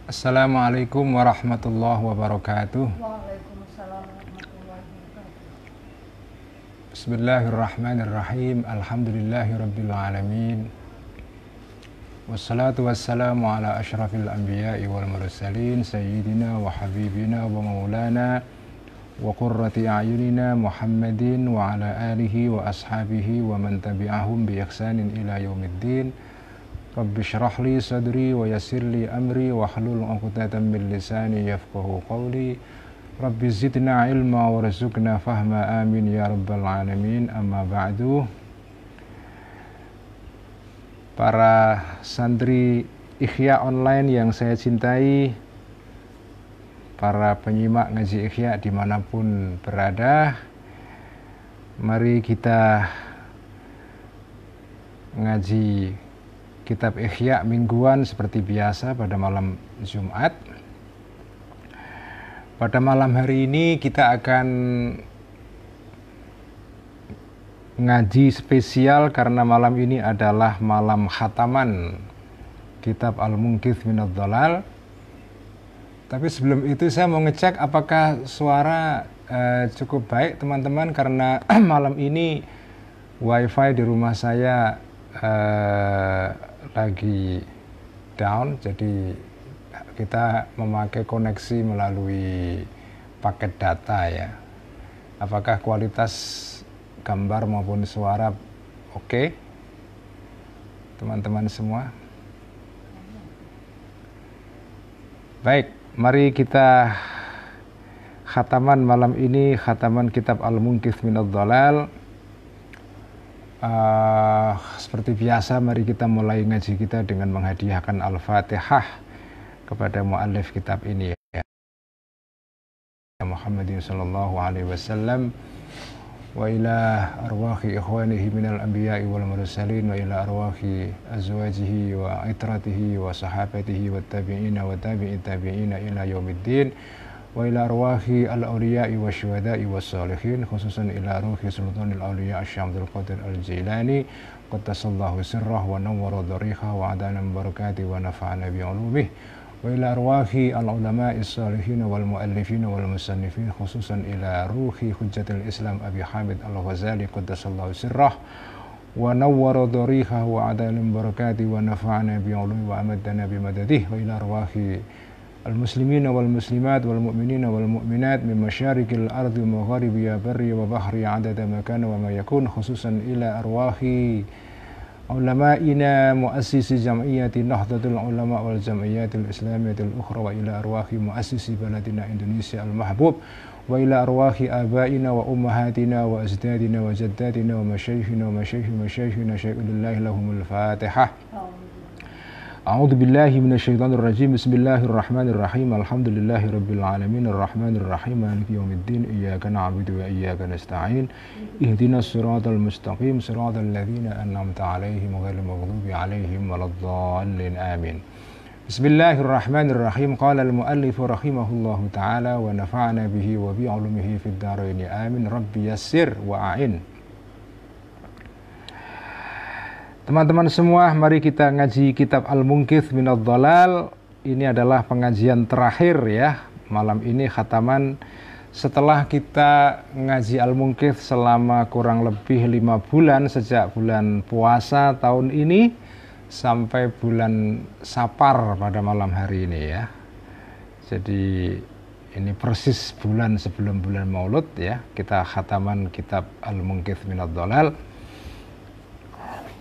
Assalamualaikum warahmatullahi wabarakatuh. Waalaikumsalam warahmatullahi wabarakatuh. Bismillahirrahmanirrahim. Alhamdulillahirabbil alamin. Wassalatu wassalamu ala asyrafil anbiya'i wal mursalin sayyidina wa habibina wa maulana wa qurrati a'yunina Muhammadin wa ala alihi wa ashabihi wa man tabi'ahum bi ihsanin ila yaumiddin. Rabbi syrah li sadri wa yassir li amri wa hlul 'uqdatam min lisani yafqahu qawli. Rabbi zidna ilma warzuqna fahma amin ya rabbal alamin. Amma ba'du. Para santri Ikhya online yang saya cintai, para penyimak ngaji Ikhya dimanapun berada, mari kita ngaji Kitab Ikhya mingguan seperti biasa pada malam Jumat. Pada malam hari ini kita akan ngaji spesial karena malam ini adalah malam khataman Kitab Al-Munqidh Minadh Dhalal. Tapi sebelum itu saya mau ngecek apakah suara cukup baik teman-teman, karena malam ini wifi di rumah saya lagi down, jadi kita memakai koneksi melalui paket data ya. Apakah kualitas gambar maupun suara oke, teman-teman semua? Baik, mari kita khataman malam ini, khataman Kitab Al-Munqidh Minadh Dhalal. Seperti biasa, mari kita mulai ngaji kita dengan menghadiahkan Al-Fatihah kepada muallif kitab ini ya. Muhammadin sallallahu alaihi wasallam wa ila arwahi ikhwanihi minal anbiya'i wal mursalin wa ila arwahi azwajihi wa itratihi wa sahabatihi wat tabi'ina wa tabi'it tabi'ina ila yaumiddin wa ila arwahi al-awliya'i wa syuhada'i wa salihin, khususan ila ruhi sultanil awliya' Syekh Abdul Qadir Al-Jilani qaddasallahu sirrah wa nawwara dharihah wa adana barakati wa nafa'ana bi'ulumih, wa ila arwahi al-ulama'i salihin wal muallifin wal musannifin, khususan ila ruhi hujjatil Islam Abi Hamid Al-Ghazali qaddasallahu sirrah wa nawwara dharihah wa adana barakati wa nafa'ana bi'ulumih wa amadana bimadadih, wa ila arwahi المسلمين والمسلمات والمؤمنين والمؤمنات من مشارق الأرض ومغاربها بري وبحري عدد ما كان وما يكون، خصوصا إلى أرواح علمائنا مؤسس جمعية نهضة العلماء والجمعيات الإسلامية الأخرى، وإلى أرواح مؤسس بلدنا إندونيسيا المحبوب، وإلى أرواح آبائنا وأمهاتنا وأجدادنا وجداتنا ومشايخنا ومشايخ مشايخنا شيء لله لهم الفاتحة. أعوذ بالله من الشيطان الرجيم. بسم الله الرحمن الرحيم. الحمد لله رب العالمين الرحمن الرحيم مالك يوم الدين إياك نعبد وإياك نستعين اهدنا الصراط المستقيم صراط الذين أنعمت عليهم غير المغضوب عليهم ولا الضالين آمين. بسم الله الرحمن الرحيم. قال المؤلف رحمه الله تعالى ونفعنا به وبعلومه في الدارين آمين. ربي يسر وأعن. Teman-teman semua, mari kita ngaji Kitab Al-Munqidh Minadh Dhalal. Ini adalah pengajian terakhir ya, malam ini khataman. Setelah kita ngaji Al-Munqidh selama kurang lebih 5 bulan, sejak bulan puasa tahun ini sampai bulan Safar pada malam hari ini ya. Jadi ini persis bulan sebelum bulan Maulud ya, kita khataman Kitab Al-Munqidh Minadh Dhalal.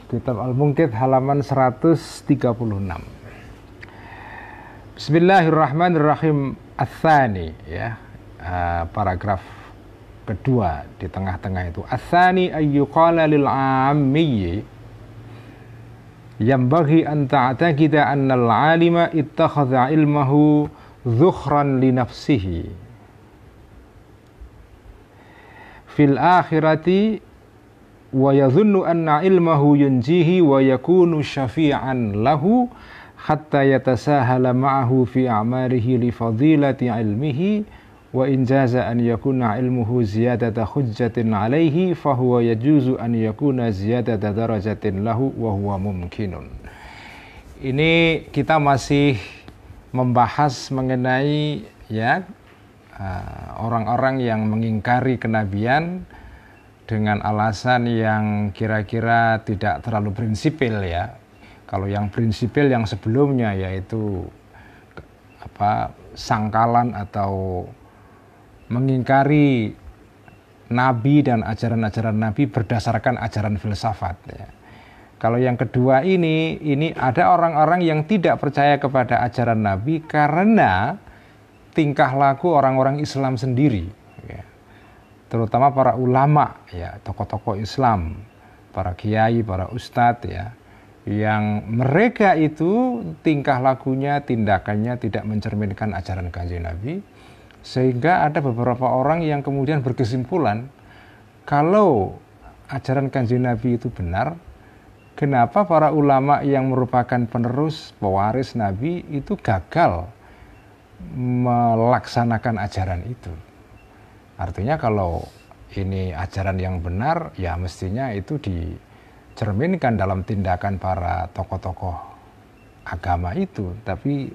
Kitab Al-Munqidh halaman 136. Bismillahirrahmanirrahim. Ats-tsani ya, paragraf kedua di tengah-tengah itu. Ats-tsani ayyuqala lil 'ammi yambaghi an ta'taqida anna al-'alima ittakhadha ilmahu dhukhran li nafsihi fil akhirati wa yadhunnu anna ilmahu yunjihi wa yakunu syafi'an lahu hatta yatasahala ma'ahu fi a'malihi li fadilati ilmihi wa in jaza an yakuna ilmuhu ziyadata hujjatin alaihi fahuwa yajuzu an yakuna ziyadata darajatin lahu wa huwa mumkinun. Ini kita masih membahas mengenai ya orang-orang yang mengingkari kenabian dengan alasan yang kira-kira tidak terlalu prinsipil ya. Kalau yang prinsipil yang sebelumnya yaitu sangkalan atau mengingkari Nabi dan ajaran-ajaran Nabi berdasarkan ajaran filsafat ya. Kalau yang kedua ini ada orang-orang yang tidak percaya kepada ajaran Nabi karena tingkah laku orang-orang Islam sendiri ya. Terutama para ulama ya, tokoh-tokoh Islam, para kiai, para ustadz ya, yang mereka itu tingkah lakunya, tindakannya tidak mencerminkan ajaran Kanjeng Nabi, sehingga ada beberapa orang yang kemudian berkesimpulan kalau ajaran Kanjeng Nabi itu benar, kenapa para ulama yang merupakan penerus, pewaris Nabi itu gagal melaksanakan ajaran itu. Artinya kalau ini ajaran yang benar, ya mestinya itu dicerminkan dalam tindakan para tokoh-tokoh agama itu. Tapi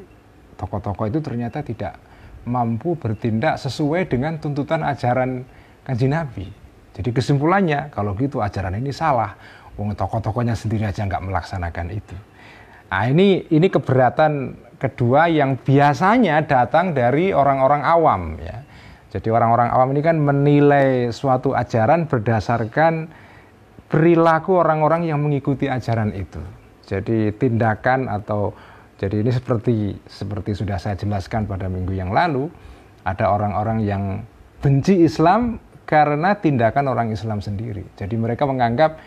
tokoh-tokoh itu ternyata tidak mampu bertindak sesuai dengan tuntutan ajaran Kanjeng Nabi. Jadi kesimpulannya, kalau gitu ajaran ini salah. Wong tokoh-tokohnya sendiri aja nggak melaksanakan itu. Nah ini keberatan kedua yang biasanya datang dari orang-orang awam ya. Jadi orang-orang awam ini kan menilai suatu ajaran berdasarkan perilaku orang-orang yang mengikuti ajaran itu. Jadi tindakan jadi ini seperti sudah saya jelaskan pada minggu yang lalu, ada orang-orang yang benci Islam karena tindakan orang Islam sendiri. Jadi mereka menganggap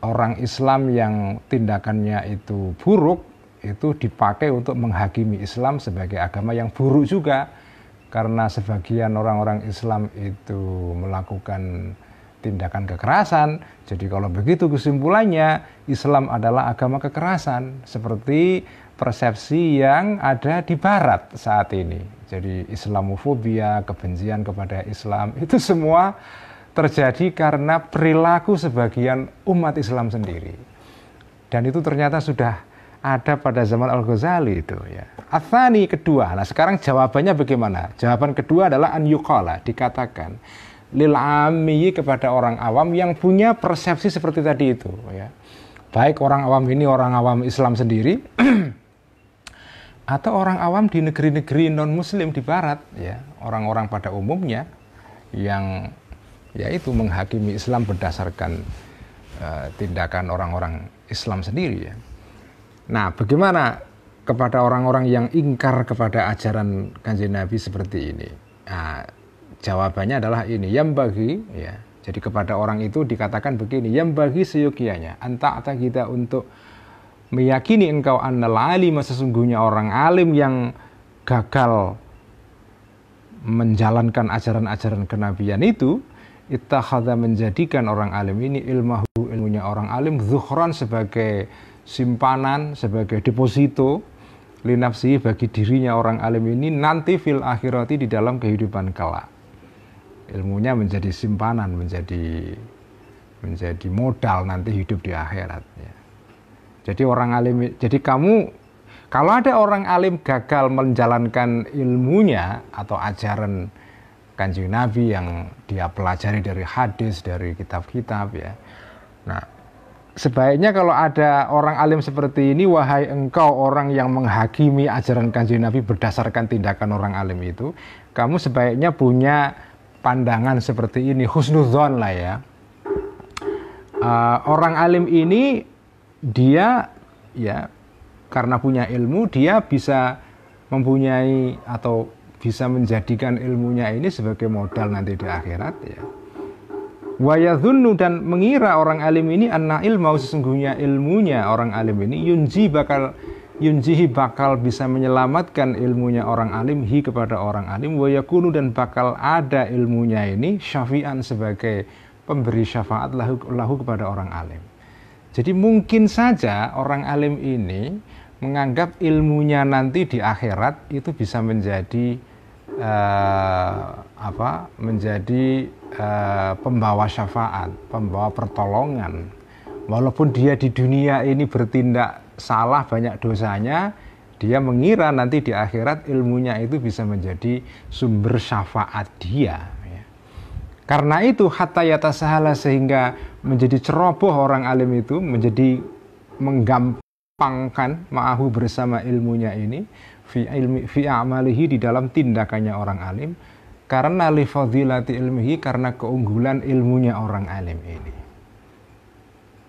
orang Islam yang tindakannya itu buruk itu dipakai untuk menghakimi Islam sebagai agama yang buruk juga, karena sebagian orang-orang Islam itu melakukan tindakan kekerasan. Jadi kalau begitu kesimpulannya Islam adalah agama kekerasan, seperti persepsi yang ada di Barat saat ini. Jadi Islamofobia, kebencian kepada Islam, itu semua terjadi karena perilaku sebagian umat Islam sendiri. Dan itu ternyata sudah ada pada zaman Al-Ghazali itu ya. Atsani kedua. Nah, sekarang jawabannya bagaimana? Jawaban kedua adalah an yuqala, dikatakan lil ammi, kepada orang awam yang punya persepsi seperti tadi itu ya. Baik orang awam ini orang awam Islam sendiri atau orang awam di negeri-negeri non muslim di barat ya, orang-orang pada umumnya yang yaitu menghakimi Islam berdasarkan tindakan orang-orang Islam sendiri ya. Nah, bagaimana kepada orang-orang yang ingkar kepada ajaran Kanjeng Nabi seperti ini? Nah, jawabannya adalah ini, yang bagi ya. Jadi kepada orang itu dikatakan begini, yang bagi seyogianya anta kita untuk meyakini engkau annal alim, sesungguhnya orang alim yang gagal menjalankan ajaran-ajaran kenabian itu, ittakhadha, menjadikan orang alim ini ilmunya orang alim zukhran, sebagai simpanan, sebagai deposito linafsi, bagi dirinya orang alim ini nanti fil akhirati, di dalam kehidupan kelak. Ilmunya menjadi simpanan, menjadi modal nanti hidup di akhirat ya. Jadi orang alim, jadi kalau ada orang alim gagal menjalankan ilmunya atau ajaran Kanjeng Nabi yang dia pelajari dari hadis, dari kitab-kitab ya. Nah, sebaiknya kalau ada orang alim seperti ini, wahai engkau orang yang menghakimi ajaran Kanjeng Nabi berdasarkan tindakan orang alim itu, kamu sebaiknya punya pandangan seperti ini, husnudzon lah ya. Orang alim ini dia ya karena punya ilmu, dia bisa mempunyai atau bisa menjadikan ilmunya ini sebagai modal nanti di akhirat ya. Wa yadhunnu, dan mengira orang alim ini anna ilmu, sesungguhnya ilmunya orang alim ini yunjihi bakal bisa menyelamatkan ilmunya orang alim hi kepada orang alim, wa yakunu, dan bakal ada ilmunya ini syafi'an, sebagai pemberi syafaat lahu kepada orang alim. Jadi mungkin saja orang alim ini menganggap ilmunya nanti di akhirat itu bisa menjadi pembawa syafaat, pembawa pertolongan. Walaupun dia di dunia ini bertindak salah, banyak dosanya, Dia mengira nanti di akhirat ilmunya itu bisa menjadi sumber syafaat dia. Ya. Karena itu hatta yatasahala, sehingga menjadi ceroboh orang alim itu, menjadi menggampangkan ma'ahu bersama ilmunya ini fi a'malihi, di dalam tindakannya orang alim, karena li fadilati ilmihi, karena keunggulan ilmunya orang alim ini.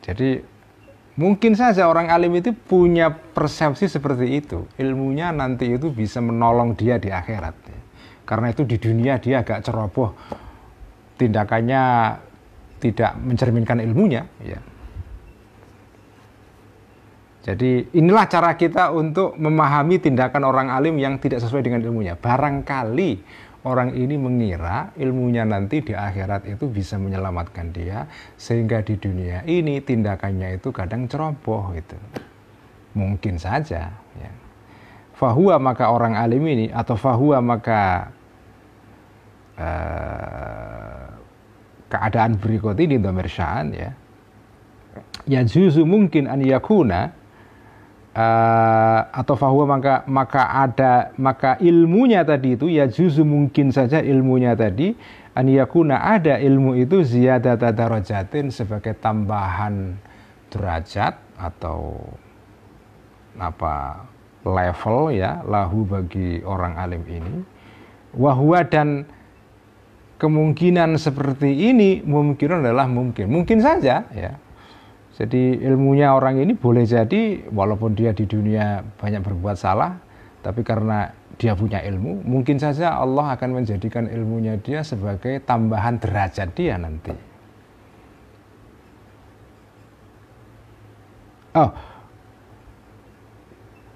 Jadi mungkin saja orang alim itu punya persepsi seperti itu, ilmunya nanti itu bisa menolong dia di akhirat. Karena itu di dunia dia agak ceroboh, tindakannya tidak mencerminkan ilmunya. Ya. Jadi inilah cara kita untuk memahami tindakan orang alim yang tidak sesuai dengan ilmunya. Barangkali orang ini mengira ilmunya nanti di akhirat itu bisa menyelamatkan dia, sehingga di dunia ini tindakannya itu kadang ceroboh gitu. Mungkin saja. Ya. Fahuwa, maka orang alim ini, atau fahuwa maka keadaan berikut ini dhamir sya'an, ya juzu mungkin an yakuna, atau fahuwa maka ilmunya tadi itu, ya juzu mungkin saja ilmunya tadi, an yakuna, ada ilmu itu ziyadata darajatin, sebagai tambahan derajat atau level, ya, lahu, bagi orang alim ini. Wahwa, dan kemungkinan seperti ini mungkin adalah mungkin saja, ya. Jadi ilmunya orang ini boleh jadi walaupun dia di dunia banyak berbuat salah, tapi karena dia punya ilmu, mungkin saja Allah akan menjadikan ilmunya dia sebagai tambahan derajat dia nanti.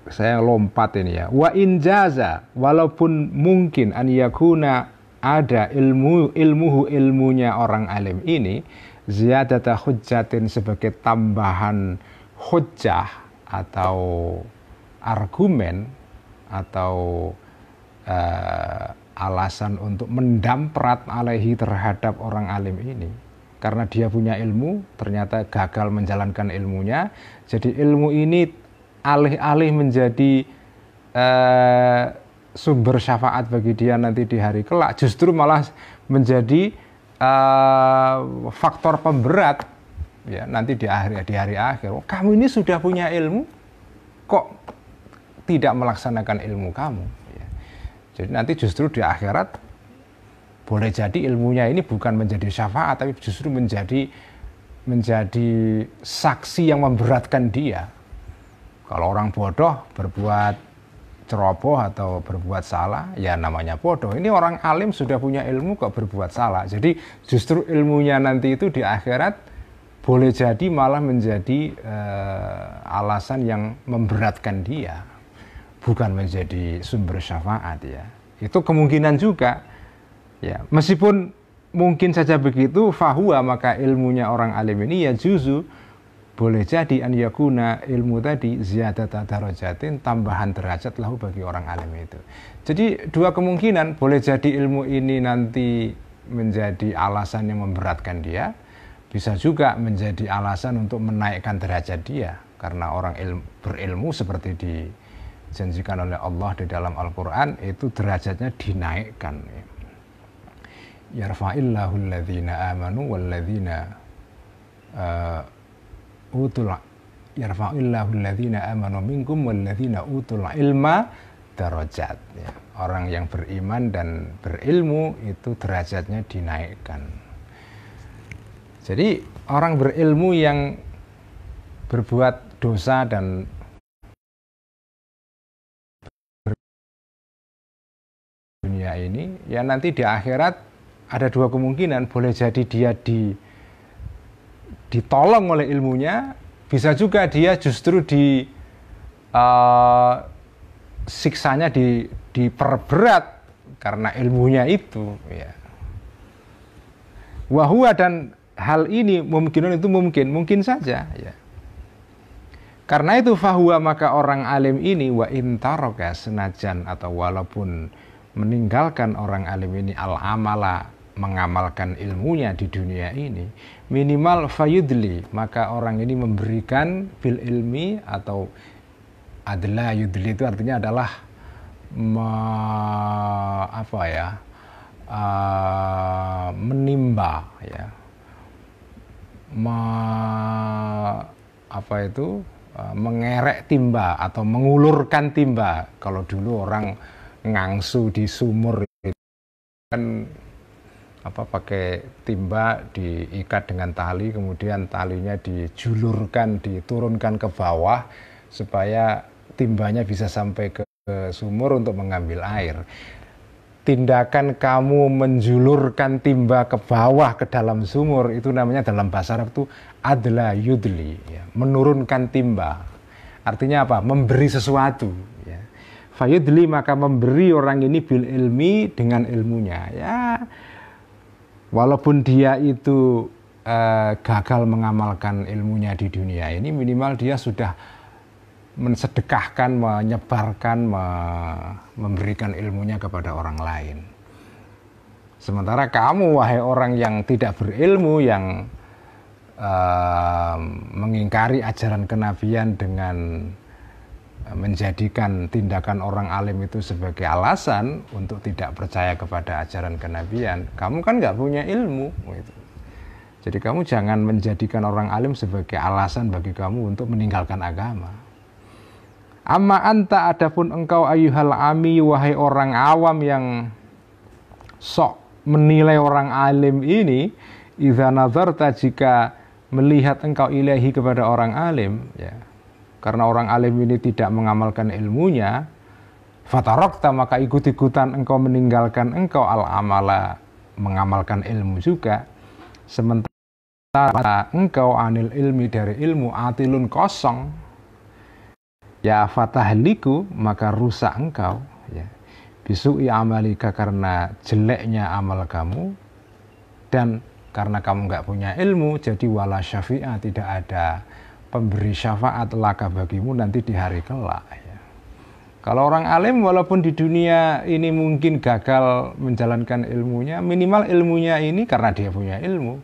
Saya lompat ini, ya. Wa in jaza, walaupun mungkin an yakuna, ada ilmunya orang alim ini ziyadata hujjatin, sebagai tambahan hujjah atau argumen atau alasan untuk mendamprat alaihi, terhadap orang alim ini. Karena dia punya ilmu, ternyata gagal menjalankan ilmunya, jadi ilmu ini alih-alih menjadi sumber syafaat bagi dia nanti di hari kelak, justru malah menjadi faktor pemberat, ya, nanti di hari akhir. Kamu ini sudah punya ilmu, kok tidak melaksanakan ilmu kamu, ya. Jadi nanti justru di akhirat boleh jadi ilmunya ini bukan menjadi syafaat, tapi justru menjadi saksi yang memberatkan dia. Kalau orang bodoh berbuat ceroboh atau berbuat salah, ya namanya bodoh. Ini orang alim sudah punya ilmu kok berbuat salah. Jadi justru ilmunya nanti itu di akhirat boleh jadi malah menjadi alasan yang memberatkan dia, bukan menjadi sumber syafaat, ya. Itu kemungkinan juga, ya. Meskipun mungkin saja begitu, fahuwa, maka ilmunya orang alim ini ya juzu, boleh jadi an yakuna, ilmu tadi ziyadata darajatin, tambahan derajat lahu, bagi orang alim itu. Jadi dua kemungkinan, boleh jadi ilmu ini nanti menjadi alasan yang memberatkan dia, bisa juga menjadi alasan untuk menaikkan derajat dia, karena orang berilmu seperti dijanjikan oleh Allah di dalam Al-Quran, itu derajatnya dinaikkan. Yarfa'illahu alladhina amanu walladzina yarfa'illahu alladhina amanu minkum walladzina utul ilma darajat, ya. Orang yang beriman dan berilmu itu derajatnya dinaikkan. Jadi orang berilmu yang berbuat dosa dan dunia ini, ya nanti di akhirat ada dua kemungkinan, boleh jadi dia ditolong oleh ilmunya, bisa juga dia justru siksanya diperberat karena ilmunya itu, ya. Wahua, dan hal ini mungkin saja, ya. Karena itu fahuwa, maka orang alim ini wa intaroka, senajan atau walaupun meninggalkan orang alim ini al-amala, mengamalkan ilmunya di dunia ini, minimal fayudli, maka orang ini memberikan bil ilmi atau Adla yudli itu artinya adalah menimba ya. Mengerek timba atau mengulurkan timba. Kalau dulu orang ngangsu di sumur itu kan pakai timba diikat dengan tali, kemudian talinya dijulurkan, diturunkan ke bawah supaya timbanya bisa sampai ke sumur untuk mengambil air. Tindakan kamu menjulurkan timba ke bawah ke dalam sumur itu namanya dalam bahasa Arab itu adla yudli, ya, menurunkan timba. Artinya apa? Memberi sesuatu. Ya. Fayudli, maka memberi orang ini bil ilmi, dengan ilmunya. Ya, walaupun dia itu gagal mengamalkan ilmunya di dunia ini, minimal dia sudah mensedekahkan, menyebarkan, memberikan ilmunya kepada orang lain. Sementara kamu, wahai orang yang tidak berilmu, yang mengingkari ajaran kenabian dengan menjadikan tindakan orang alim itu sebagai alasan untuk tidak percaya kepada ajaran kenabian, kamu kan nggak punya ilmu. Gitu. Jadi kamu jangan menjadikan orang alim sebagai alasan bagi kamu untuk meninggalkan agama. Amma anta, adapun engkau ayyuhal ami, wahai orang awam yang sok menilai orang alim ini, idza nazarta, jika melihat engkau ilahi kepada orang alim, ya. Karena orang alim ini tidak mengamalkan ilmunya, fatarakta, maka ikut-ikutan engkau meninggalkan engkau al-amala, mengamalkan ilmu juga. Sementara engkau anil ilmi, dari ilmu, atilun, kosong. Ya fatahliku, maka rusak engkau, ya, bisu'i amalika, karena jeleknya amal kamu, dan karena kamu nggak punya ilmu, jadi wala syafi'ah, tidak ada pemberi syafaat laka bagimu nanti di hari kelak. Ya. Kalau orang alim walaupun di dunia ini mungkin gagal menjalankan ilmunya, minimal ilmunya ini karena dia punya ilmu,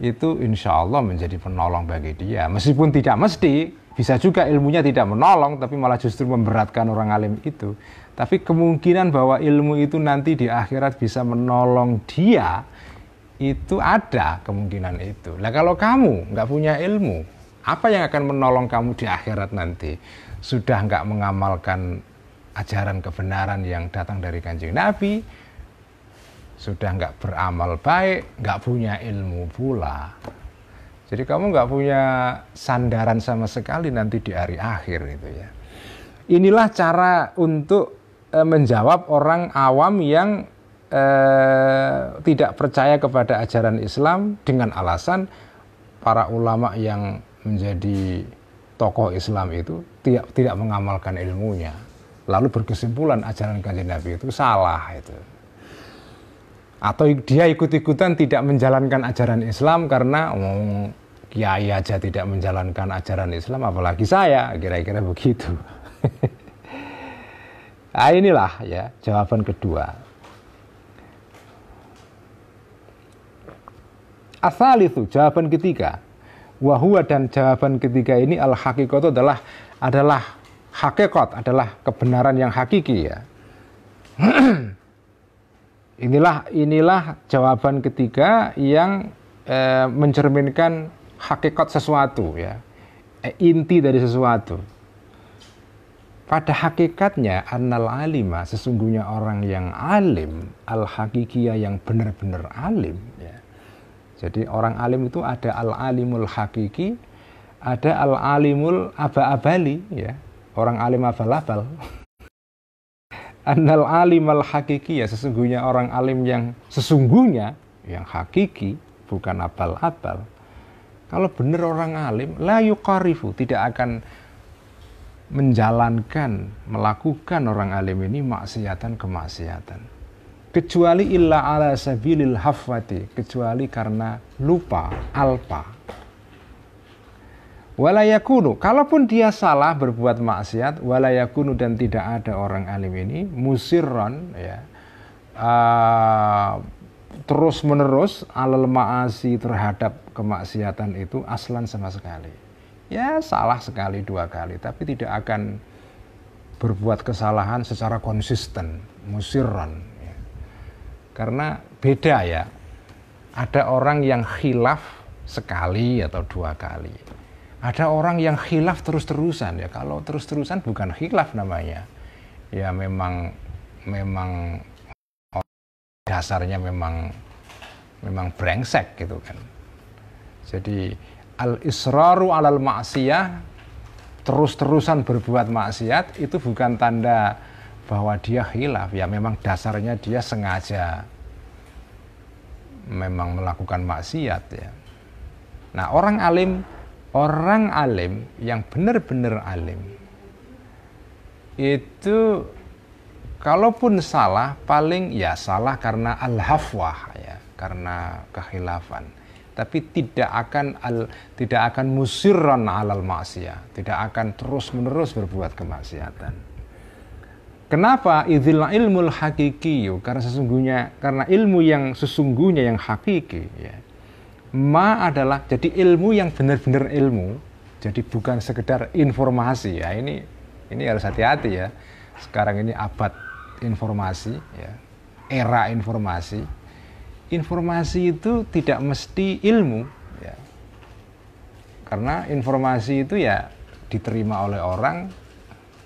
itu insya Allah menjadi penolong bagi dia. Meskipun tidak mesti, bisa juga ilmunya tidak menolong, tapi malah justru memberatkan orang alim itu. Tapi kemungkinan bahwa ilmu itu nanti di akhirat bisa menolong dia, itu ada kemungkinan itu. Nah kalau kamu nggak punya ilmu, apa yang akan menolong kamu di akhirat nanti? Sudah nggak mengamalkan ajaran kebenaran yang datang dari Kanjeng Nabi, sudah nggak beramal baik, nggak punya ilmu pula. Jadi kamu nggak punya sandaran sama sekali nanti di hari akhir itu ya. Inilah cara untuk menjawab orang awam yang tidak percaya kepada ajaran Islam dengan alasan para ulama yang menjadi tokoh Islam itu tidak mengamalkan ilmunya. Lalu berkesimpulan ajaran Kanjeng Nabi itu salah itu. Atau dia ikut-ikutan tidak menjalankan ajaran Islam karena kiai aja tidak menjalankan ajaran Islam, apalagi saya, kira-kira begitu. Nah inilah ya jawaban kedua. Asal itu jawaban ketiga. Wahua, dan jawaban ketiga ini al-haqiqatu adalah hakikat, adalah kebenaran yang hakiki ya. Inilah jawaban ketiga yang mencerminkan hakikat sesuatu ya, inti dari sesuatu. Pada hakikatnya annal alima, sesungguhnya orang yang alim, al hakikiyah, yang benar-benar alim ya. Jadi orang alim itu ada al alimul hakiki, ada al alimul aba-abali ya, orang alim abal-abal. Annal alimal hakiki, ya, sesungguhnya orang alim yang sesungguhnya, yang hakiki, bukan abal-abal. Kalau benar orang alim, la yuqarifu, tidak akan menjalankan, melakukan orang alim ini kemaksiatan. Kecuali illa ala sabilil hafwati, kecuali karena lupa, alpa. Walayakunu, kalaupun dia salah berbuat maksiat, walayakunu, dan tidak ada orang alim ini musirron ya, terus menerus alal ma'asi, terhadap kemaksiatan itu aslan sama sekali. Ya salah sekali dua kali, tapi tidak akan berbuat kesalahan secara konsisten, musirran. Ya. Karena beda ya, ada orang yang khilaf sekali atau 2 kali. Ada orang yang khilaf terus-terusan. Ya, kalau terus-terusan bukan khilaf namanya. Ya memang dasarnya memang brengsek gitu kan. Jadi al-israru alal ma'siyah, terus-terusan berbuat maksiat, itu bukan tanda bahwa dia khilaf. Ya memang dasarnya dia sengaja memang melakukan maksiat ya. Nah, orang alim yang benar-benar alim itu kalaupun salah, paling ya salah karena al-hafwah ya, karena kekhilafan. Tapi tidak akan musirran alal maksiyah, tidak akan terus-menerus berbuat kemaksiatan. Kenapa? Idzil ilmul hakiki, karena ilmu yang sesungguhnya yang hakiki ya. Adalah jadi ilmu yang benar-benar ilmu, jadi bukan sekedar informasi ya. Ini harus hati-hati ya. Sekarang ini abad informasi ya, era informasi. Informasi itu tidak mesti ilmu ya. Karena informasi itu ya diterima oleh orang,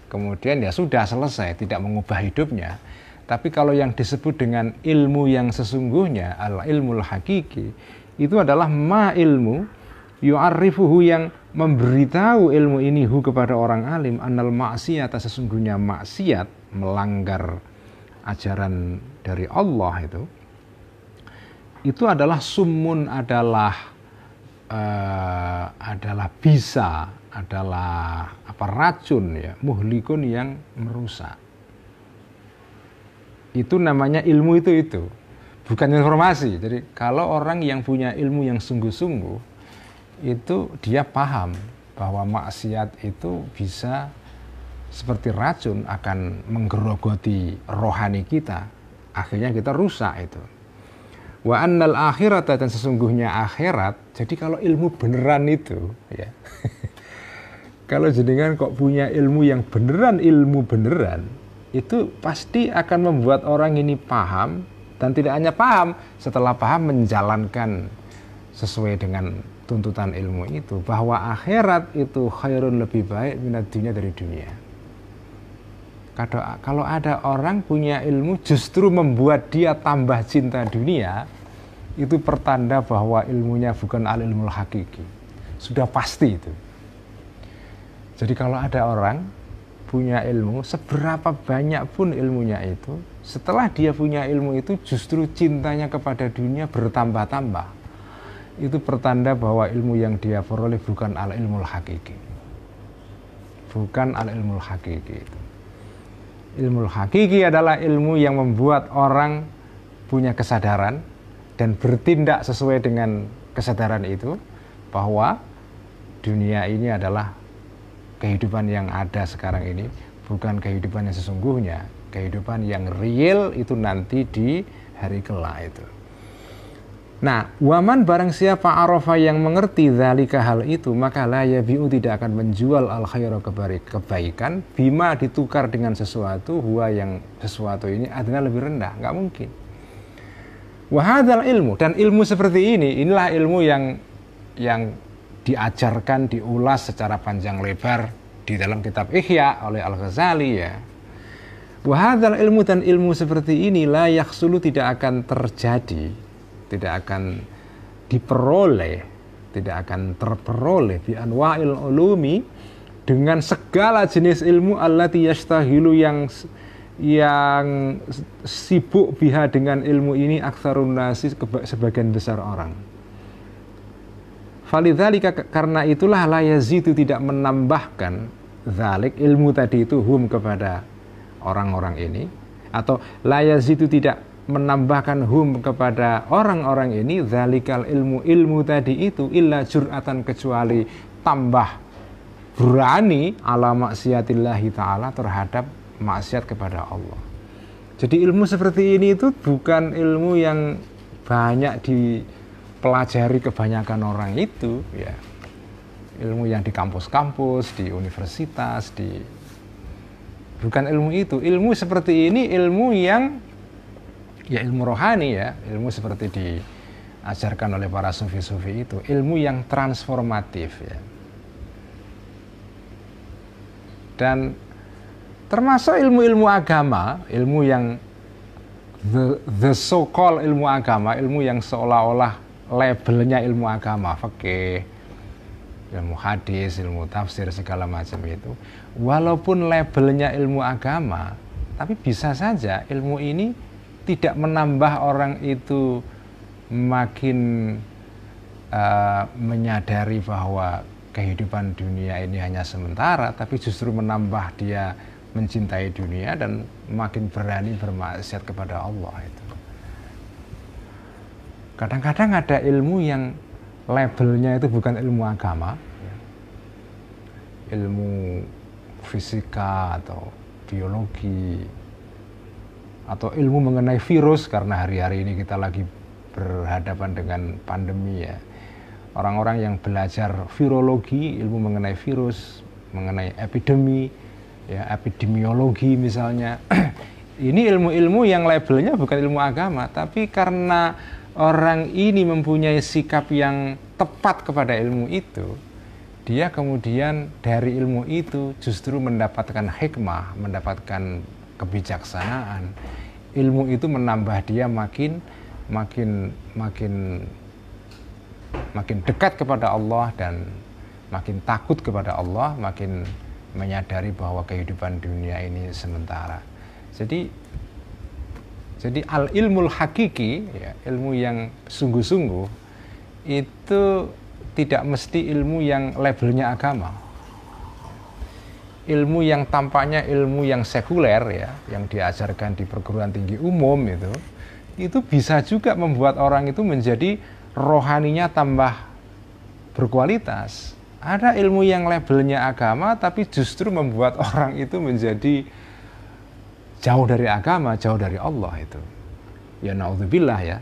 kemudian ya sudah selesai, tidak mengubah hidupnya. Tapi kalau yang disebut dengan ilmu yang sesungguhnya, al-ilmul hakiki, itu adalah ilmu yu'arrifuhu, yang memberitahu ilmu ini kepada orang alim, annal maksiyat, sesungguhnya maksiat, melanggar ajaran dari Allah itu adalah summun, adalah racun ya, muhlikun, yang merusak. Itu namanya ilmu itu bukan informasi. Jadi kalau orang yang punya ilmu yang sungguh-sungguh, itu dia paham bahwa maksiat itu bisa seperti racun, akan menggerogoti rohani kita, akhirnya kita rusak itu. Wa annal akhirata, dan sesungguhnya akhirat. Jadi kalau ilmu beneran itu ya kalau jenengan kok punya ilmu yang beneran, ilmu beneran, itu pasti akan membuat orang ini paham, dan tidak hanya paham, setelah paham menjalankan sesuai dengan tuntutan ilmu itu, bahwa akhirat itu khairun, lebih baik minat dunia, dari dunia. Kalau ada orang punya ilmu justru membuat dia tambah cinta dunia, itu pertanda bahwa ilmunya bukan al-ilmul hakiki. Sudah pasti itu. Jadi kalau ada orang punya ilmu, seberapa banyak pun ilmunya itu, setelah dia punya ilmu itu justru cintanya kepada dunia bertambah-tambah. Itu pertanda bahwa ilmu yang dia peroleh bukan al-ilmul hakiki. Bukan al-ilmul hakiki itu. Ilmu hakiki adalah ilmu yang membuat orang punya kesadaran dan bertindak sesuai dengan kesadaran itu, bahwa dunia ini adalah kehidupan yang ada sekarang ini, bukan kehidupan yang sesungguhnya. Kehidupan yang real itu nanti di hari kelak itu. Nah, waman, barang siapa arafa, yang mengerti dzalika, hal itu, maka la yabi'u, tidak akan menjual al khairu, kebaikan, bima, ditukar dengan sesuatu, huwa, yang sesuatu ini adanya lebih rendah, nggak mungkin. Wahadzal ilmu, dan ilmu seperti inilah ilmu yang diajarkan, diulas secara panjang lebar di dalam kitab Ihya oleh Al-Ghazali ya. Wahadzal ilmu, dan ilmu seperti ini la yakhsulu, tidak akan terjadi, tidak akan diperoleh, tidak akan terperoleh bi anwa'il ulumi, dengan segala jenis ilmu, allati yastahilu, yang sibuk biha, dengan ilmu ini, aktsarun nasi, sebagian besar orang. Falidzalika, karena itulah, la yazidu, tidak menambahkan dzalik, ilmu tadi itu, kepada orang-orang ini, atau la yazidu, tidak menambahkan kepada orang-orang ini, dzalikal ilmu tadi itu, illa jur'atan, kecuali tambah berani, ala maksiatillahi ta'ala, terhadap maksiat kepada Allah. Jadi ilmu seperti ini itu bukan ilmu yang banyak dipelajari kebanyakan orang itu ya. Ilmu yang di kampus-kampus, di universitas, di Bukan ilmu itu. Ilmu seperti ini ilmu yang ya ilmu rohani ya, ilmu seperti diajarkan oleh para sufi-sufi itu, ilmu yang transformatif ya. Dan termasuk ilmu-ilmu agama, ilmu yang the so-called ilmu agama, ilmu yang seolah-olah labelnya ilmu agama, fikih, ilmu hadis, ilmu tafsir, segala macam itu. Walaupun labelnya ilmu agama, tapi bisa saja ilmu ini tidak menambah orang itu makin menyadari bahwa kehidupan dunia ini hanya sementara, tapi justru menambah dia mencintai dunia dan makin berani bermaksiat kepada Allah itu. Kadang-kadang ada ilmu yang labelnya itu bukan ilmu agama, ilmu fisika atau biologi atau ilmu mengenai virus, karena hari-hari ini kita lagi berhadapan dengan pandemi ya. Orang-orang yang belajar virologi, ilmu mengenai virus, mengenai epidemi, ya, epidemiologi misalnya. Ini ilmu-ilmu yang labelnya bukan ilmu agama, tapi karena orang ini mempunyai sikap yang tepat kepada ilmu itu, dia kemudian dari ilmu itu justru mendapatkan hikmah, mendapatkan kebijaksanaan. Ilmu itu menambah dia makin dekat kepada Allah dan makin takut kepada Allah, makin menyadari bahwa kehidupan dunia ini sementara. Jadi al-ilmul hakiki, ya, ilmu yang sungguh-sungguh itu tidak mesti ilmu yang labelnya agama. Ilmu yang tampaknya ilmu yang sekuler ya, yang diajarkan di perguruan tinggi umum itu bisa juga membuat orang itu menjadi rohaninya tambah berkualitas. Ada ilmu yang labelnya agama tapi justru membuat orang itu menjadi jauh dari agama, jauh dari Allah itu. Ya naudzubillah ya.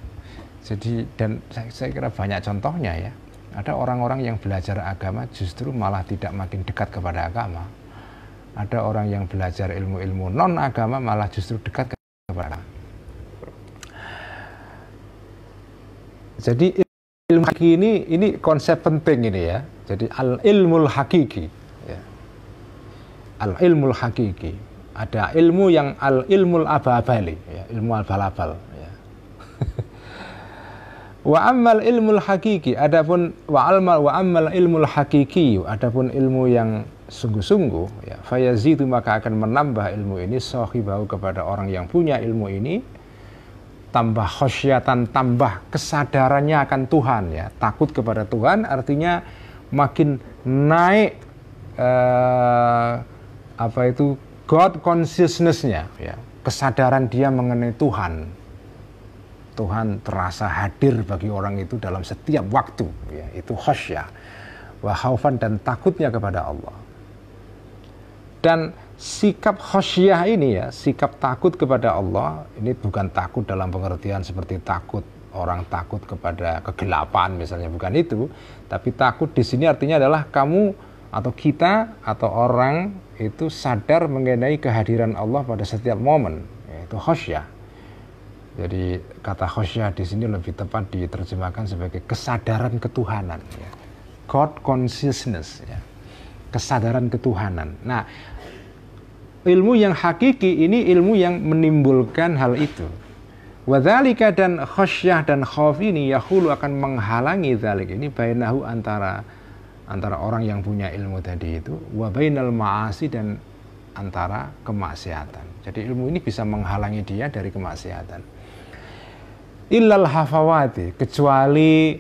Jadi dan saya kira banyak contohnya ya. Ada orang-orang yang belajar agama justru malah tidak makin dekat kepada agama. Ada orang yang belajar ilmu-ilmu non agama malah justru dekat kepada agama. Jadi ilmu hakiki ini konsep penting ini ya. Jadi al-ilmul hakiki ya. Al-ilmul hakiki. Ada ilmu yang al-ilmul ababali ya, ilmu abal-abal ya. Wa ammal ilmul hakiki, adapun wa ammal ilmul hakiki, adapun ilmu yang sungguh-sungguh ya, fayazidu maka akan menambah ilmu ini sahibahu kepada orang yang punya ilmu ini, tambah khosyatan, tambah kesadarannya akan Tuhan ya, takut kepada Tuhan, artinya makin naik God consciousness-nya ya, kesadaran dia mengenai Tuhan. Tuhan terasa hadir bagi orang itu dalam setiap waktu ya, itu khosyah wa khaufan, dan takutnya kepada Allah. Dan sikap khosyah ini ya, sikap takut kepada Allah ini bukan takut dalam pengertian seperti takut orang takut kepada kegelapan misalnya, bukan itu, tapi takut di sini artinya adalah kamu atau kita atau orang itu sadar mengenai kehadiran Allah pada setiap momen, yaitu khosyah. Jadi kata khosyah di sini lebih tepat diterjemahkan sebagai kesadaran ketuhanan ya. God consciousness ya. Kesadaran ketuhanan. Nah, ilmu yang hakiki ini ilmu yang menimbulkan hal itu. Wadzalika, dan khosyah dan khauf ini yahulu akan menghalangi dzalik ini bainahu antara orang yang punya ilmu tadi itu wa bainal ma'asi, dan antara kemaksiatan. Jadi ilmu ini bisa menghalangi dia dari kemaksiatan. Illal hafawati, kecuali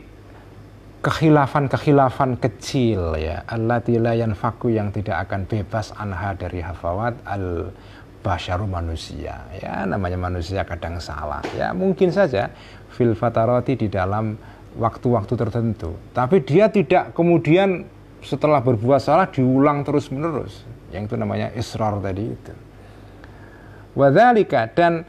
kekhilafan kecil ya, allati la yanfaku, yang tidak akan bebas anha dari hafawat, al basyaru manusia ya, namanya manusia kadang salah ya, mungkin saja fil fatarati, di dalam waktu-waktu tertentu, tapi dia tidak kemudian setelah berbuat salah diulang terus menerus, yang itu namanya israr tadi itu. Wadzalika, dan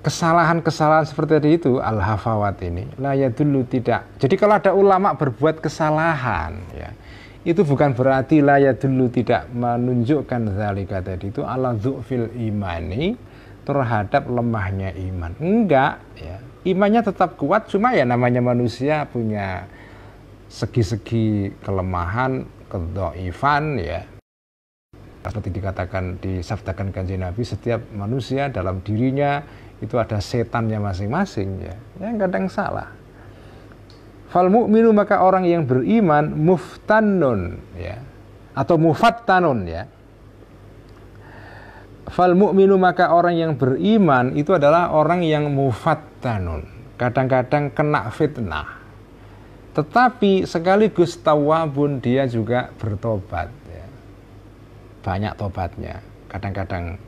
kesalahan-kesalahan seperti tadi itu, al-hafawat ini la yadullu, tidak. Jadi kalau ada ulama berbuat kesalahan ya, itu bukan berarti la yadullu, tidak menunjukkan zalika tadi itu ala dhu'fil imani, terhadap lemahnya iman. Enggak, ya. Imannya tetap kuat, cuma ya namanya manusia punya segi-segi kelemahan, kedhaifan, ya. Seperti dikatakan, disabdakan Kanjeng Nabi, setiap manusia dalam dirinya itu ada setannya masing-masing, ya. Yang kadang salah. Fal mu'minu, maka orang yang beriman, muftanun, ya, atau mufattanun, ya. Fal mu'minu, maka orang yang beriman itu adalah orang yang mufattanun, kadang-kadang kena fitnah, tetapi sekaligus tawabun, dia juga bertobat, ya. Banyak tobatnya. Kadang-kadang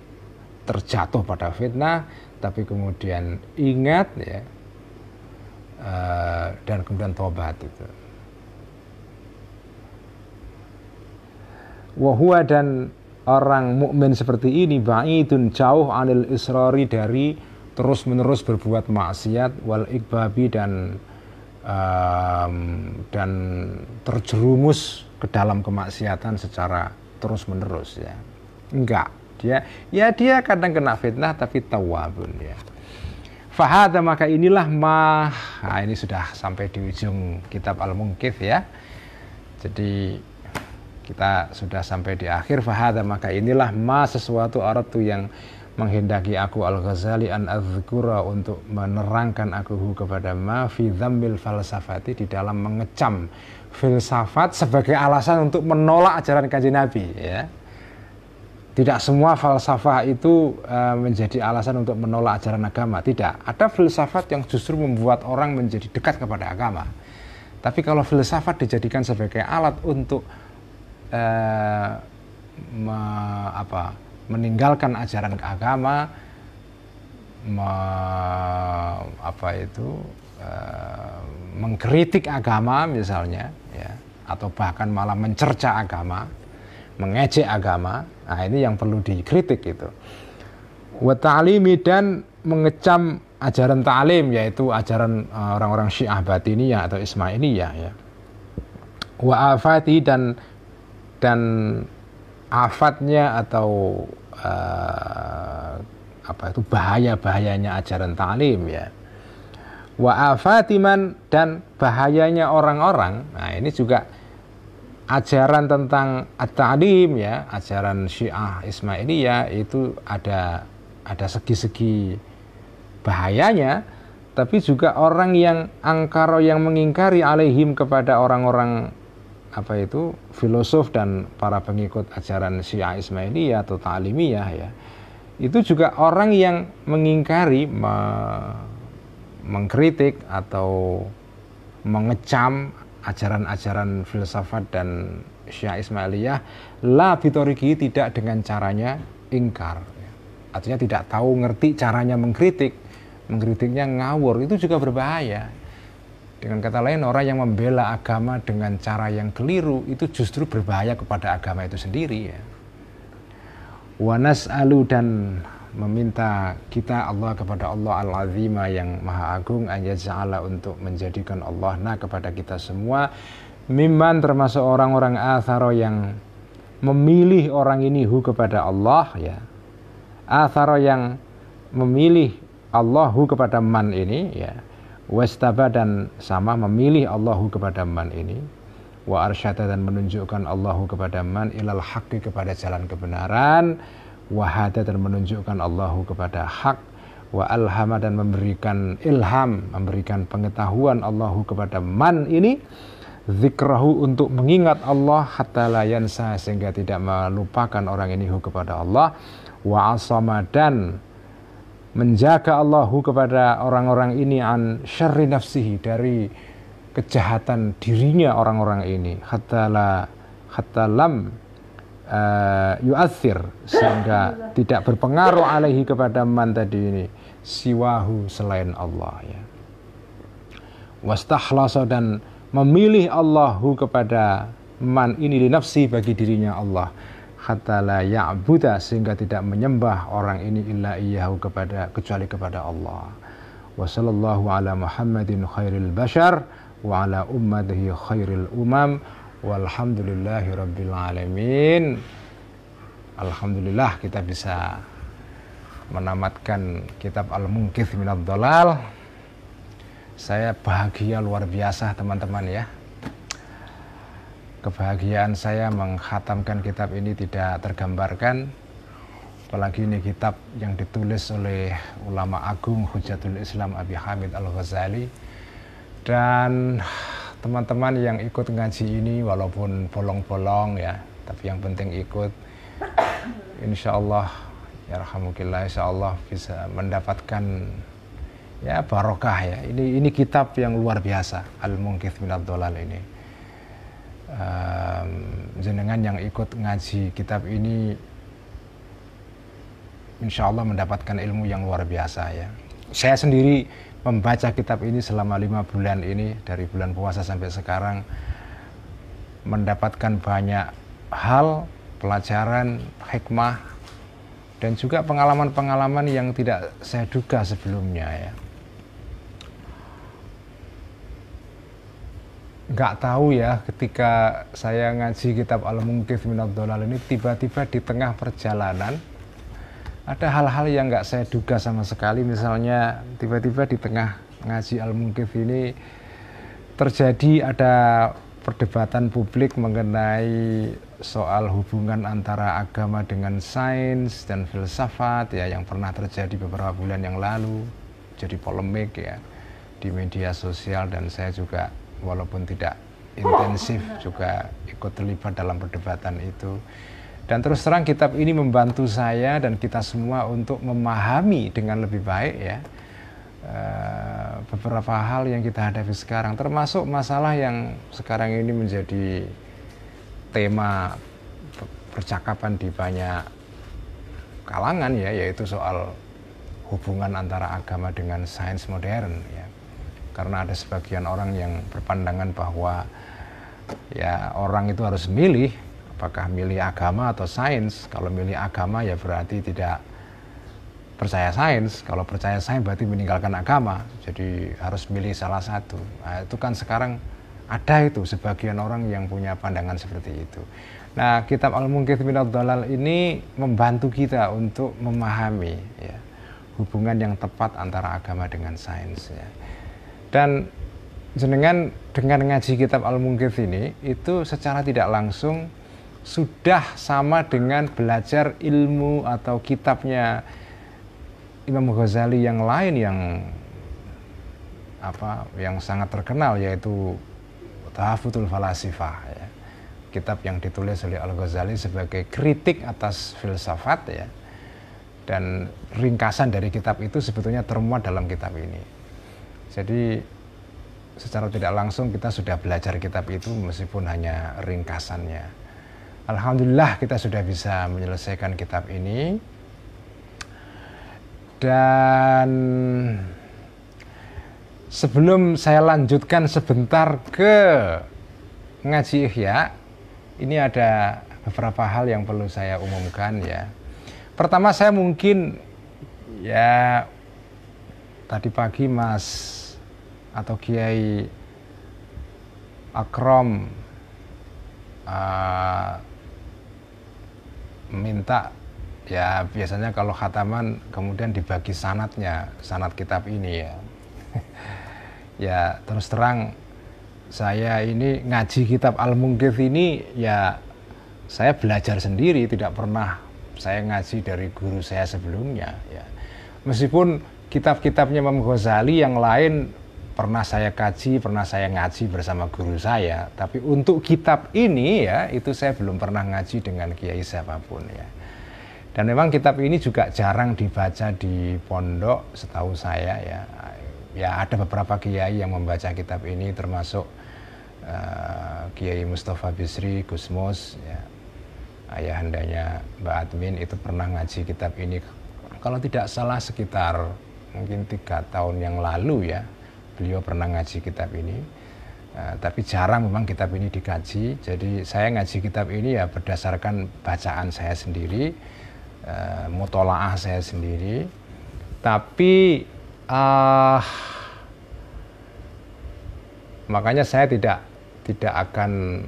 terjatuh pada fitnah, tapi kemudian ingat, ya, dan kemudian tobat itu. Wahuwa, dan orang mukmin seperti ini ba'idun, jauh anil israri, dari terus-menerus berbuat maksiat, wal ikbabi, dan terjerumus ke dalam kemaksiatan secara terus-menerus, ya. Enggak, dia kadang kena fitnah tapi tawabun, ya. Fahadha, maka inilah nah ini sudah sampai di ujung kitab Al-Munqidh, ya. Jadi kita sudah sampai di akhir. Fahadha, maka inilah sesuatu aratu yang menghendaki aku Al-Ghazali an adzkura, untuk menerangkan aku kepada fi dhammil falsafati, di dalam mengecam filsafat sebagai alasan untuk menolak ajaran Kanjeng Nabi, ya. Tidak semua falsafah itu menjadi alasan untuk menolak ajaran agama. Tidak. Ada filsafat yang justru membuat orang menjadi dekat kepada agama. Tapi kalau filsafat dijadikan sebagai alat untuk meninggalkan ajaran agama, mengkritik agama misalnya, ya, atau bahkan malah mencerca agama, mengejek agama, nah ini yang perlu dikritik itu. Wa ta'limi, dan mengecam ajaran ta'lim, yaitu ajaran orang-orang Syiah Batiniyah atau Ismailiyah, ya. Wa afati, dan afatnya atau bahaya-bahayanya ajaran ta'lim, ya. Wa afatiman, dan bahayanya orang-orang. Nah, ini juga ajaran tentang at-ta'lim, ya, ajaran Syiah Ismailiyah itu ada segi-segi bahayanya, tapi juga orang yang angkara, yang mengingkari alaihim, kepada orang-orang filosof dan para pengikut ajaran Syiah Ismailiyah atau Ta'limiyah, ya. Itu juga orang yang mengingkari, mengkritik atau mengecam ajaran-ajaran filsafat dan Syiah Ismailiyah, la bitoriki, tidak dengan caranya ingkar, ya. Artinya tidak tahu ngerti caranya mengkritiknya ngawur, itu juga berbahaya. Dengan kata lain, orang yang membela agama dengan cara yang keliru itu justru berbahaya kepada agama itu sendiri, ya. Wa nas'alu, dan meminta kita Allah kepada Allah Al-Azima, yang Maha Agung, an yaj'ala, untuk menjadikan Allah kepada kita semua, mimman, termasuk orang-orang atharo, yang memilih orang ini kepada Allah, ya. Atharo, yang memilih Allahu kepada man ini, ya. Wastaba, dan sama memilih Allahu kepada man ini. Wa arsyada, dan menunjukkan Allahu kepada man ilal haqqi, kepada jalan kebenaran. Wahada, dan menunjukkan Allahu kepada hak. Wa alhama, dan memberikan ilham, memberikan pengetahuan Allahu kepada man ini, zikrahu, untuk mengingat Allah, hatta la yansa, sehingga tidak melupakan orang ini kepada Allah. Wa asama, dan menjaga Allahu kepada orang-orang ini an syarri nafsihi, dari kejahatan dirinya orang-orang ini, hatta lam yu'athir, sehingga tidak berpengaruh alaihi, kepada man tadi ini, siwahu, selain Allah, ya. Wastakhlasa, dan memilih Allahu kepada man ini, li nafsi, bagi dirinya Allah, hatta la ya'buda, sehingga tidak menyembah orang ini illa iyyahu, kecuali kepada Allah. Wa sallallahu ala Muhammadin khairil bashar wa ala ummatihi khairil umam Walhamdulillahirabbil alamin. Alhamdulillah kita bisa menamatkan kitab Al-Munqidh Minadh Dhalal. Saya bahagia luar biasa teman-teman ya. Kebahagiaan saya mengkhatamkan kitab ini tidak tergambarkan. Apalagi ini kitab yang ditulis oleh ulama agung Hujjatul Islam Abi Hamid Al-Ghazali. Dan teman-teman yang ikut ngaji ini walaupun bolong-bolong ya, tapi yang penting ikut. Insya Allah, ya rahmukillah, insya Allah bisa mendapatkan ya barokah ya. Ini kitab yang luar biasa, Al-Munqidh Minadh Dhalal ini. Jenengan yang ikut ngaji kitab ini insya Allah mendapatkan ilmu yang luar biasa ya. Saya sendiri membaca kitab ini selama 5 bulan ini, dari bulan puasa sampai sekarang, mendapatkan banyak hal, pelajaran, hikmah, dan juga pengalaman-pengalaman yang tidak saya duga sebelumnya ya. Nggak tahu ya, ketika saya ngaji kitab Al-Munqidh Minadh Dhalal ini, tiba-tiba di tengah perjalanan ada hal-hal yang nggak saya duga sama sekali. Misalnya tiba-tiba di tengah ngaji Al-Munqidh ini terjadi ada perdebatan publik mengenai soal hubungan antara agama dengan sains dan filsafat ya, yang pernah terjadi beberapa bulan yang lalu, jadi polemik ya di media sosial, dan saya juga walaupun tidak intensif juga ikut terlibat dalam perdebatan itu. Dan terus terang kitab ini membantu saya dan kita semua untuk memahami dengan lebih baik ya beberapa hal yang kita hadapi sekarang, termasuk masalah yang sekarang ini menjadi tema percakapan di banyak kalangan ya, yaitu soal hubungan antara agama dengan sains modern ya. Karena ada sebagian orang yang berpandangan bahwa ya orang itu harus milih, apakah milih agama atau sains. Kalau milih agama ya berarti tidak percaya sains, kalau percaya sains berarti meninggalkan agama, jadi harus milih salah satu. Nah, itu kan sekarang ada itu sebagian orang yang punya pandangan seperti itu. Nah, kitab Al-Munqidh Minadh Dhalal ini membantu kita untuk memahami ya, hubungan yang tepat antara agama dengan sains ya. Dan jenengan dengan ngaji kitab Al-Munqidh ini itu secara tidak langsung sudah sama dengan belajar ilmu atau kitabnya Imam Ghazali yang lain yang sangat terkenal, yaitu Tahafutul Falasifah ya. Kitab yang ditulis oleh Al-Ghazali sebagai kritik atas filsafat ya. Dan ringkasan dari kitab itu sebetulnya termuat dalam kitab ini. Jadi secara tidak langsung kita sudah belajar kitab itu meskipun hanya ringkasannya. Alhamdulillah kita sudah bisa menyelesaikan kitab ini. Dan sebelum saya lanjutkan sebentar ke ngaji Ihya, ini ada beberapa hal yang perlu saya umumkan ya. Pertama, saya mungkin ya tadi pagi Mas atau Kiai Akrom minta ya, biasanya kalau khataman kemudian dibagi sanadnya, sanad kitab ini ya. Ya terus terang saya ini ngaji kitab Al-Munqidh ini ya saya belajar sendiri, tidak pernah saya ngaji dari guru saya sebelumnya ya. Meskipun kitab-kitabnya Imam Ghazali yang lain pernah saya kaji, pernah saya ngaji bersama guru saya, tapi untuk kitab ini ya itu saya belum pernah ngaji dengan kiai siapapun ya. Dan memang kitab ini juga jarang dibaca di pondok setahu saya ya. Ya ada beberapa kiai yang membaca kitab ini, termasuk Kiai Mustafa Bisri, Gusmus ya. Ayahandanya Mbak Admin itu pernah ngaji kitab ini, kalau tidak salah sekitar mungkin 3 tahun yang lalu ya. Beliau pernah ngaji kitab ini, tapi jarang memang kitab ini dikaji. Jadi saya ngaji kitab ini ya berdasarkan bacaan saya sendiri, mutolaah saya sendiri. Tapi makanya saya tidak akan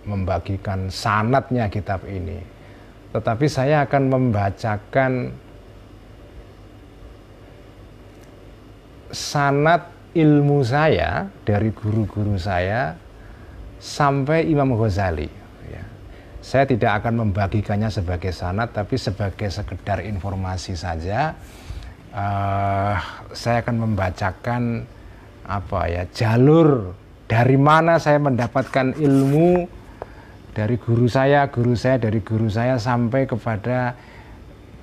membagikan sanadnya kitab ini, tetapi saya akan membacakan sanad ilmu saya dari guru-guru saya sampai Imam Ghazali. Ya. Saya tidak akan membagikannya sebagai sanad, tapi sebagai sekedar informasi saja. Saya akan membacakan jalur dari mana saya mendapatkan ilmu dari guru saya dari guru saya sampai kepada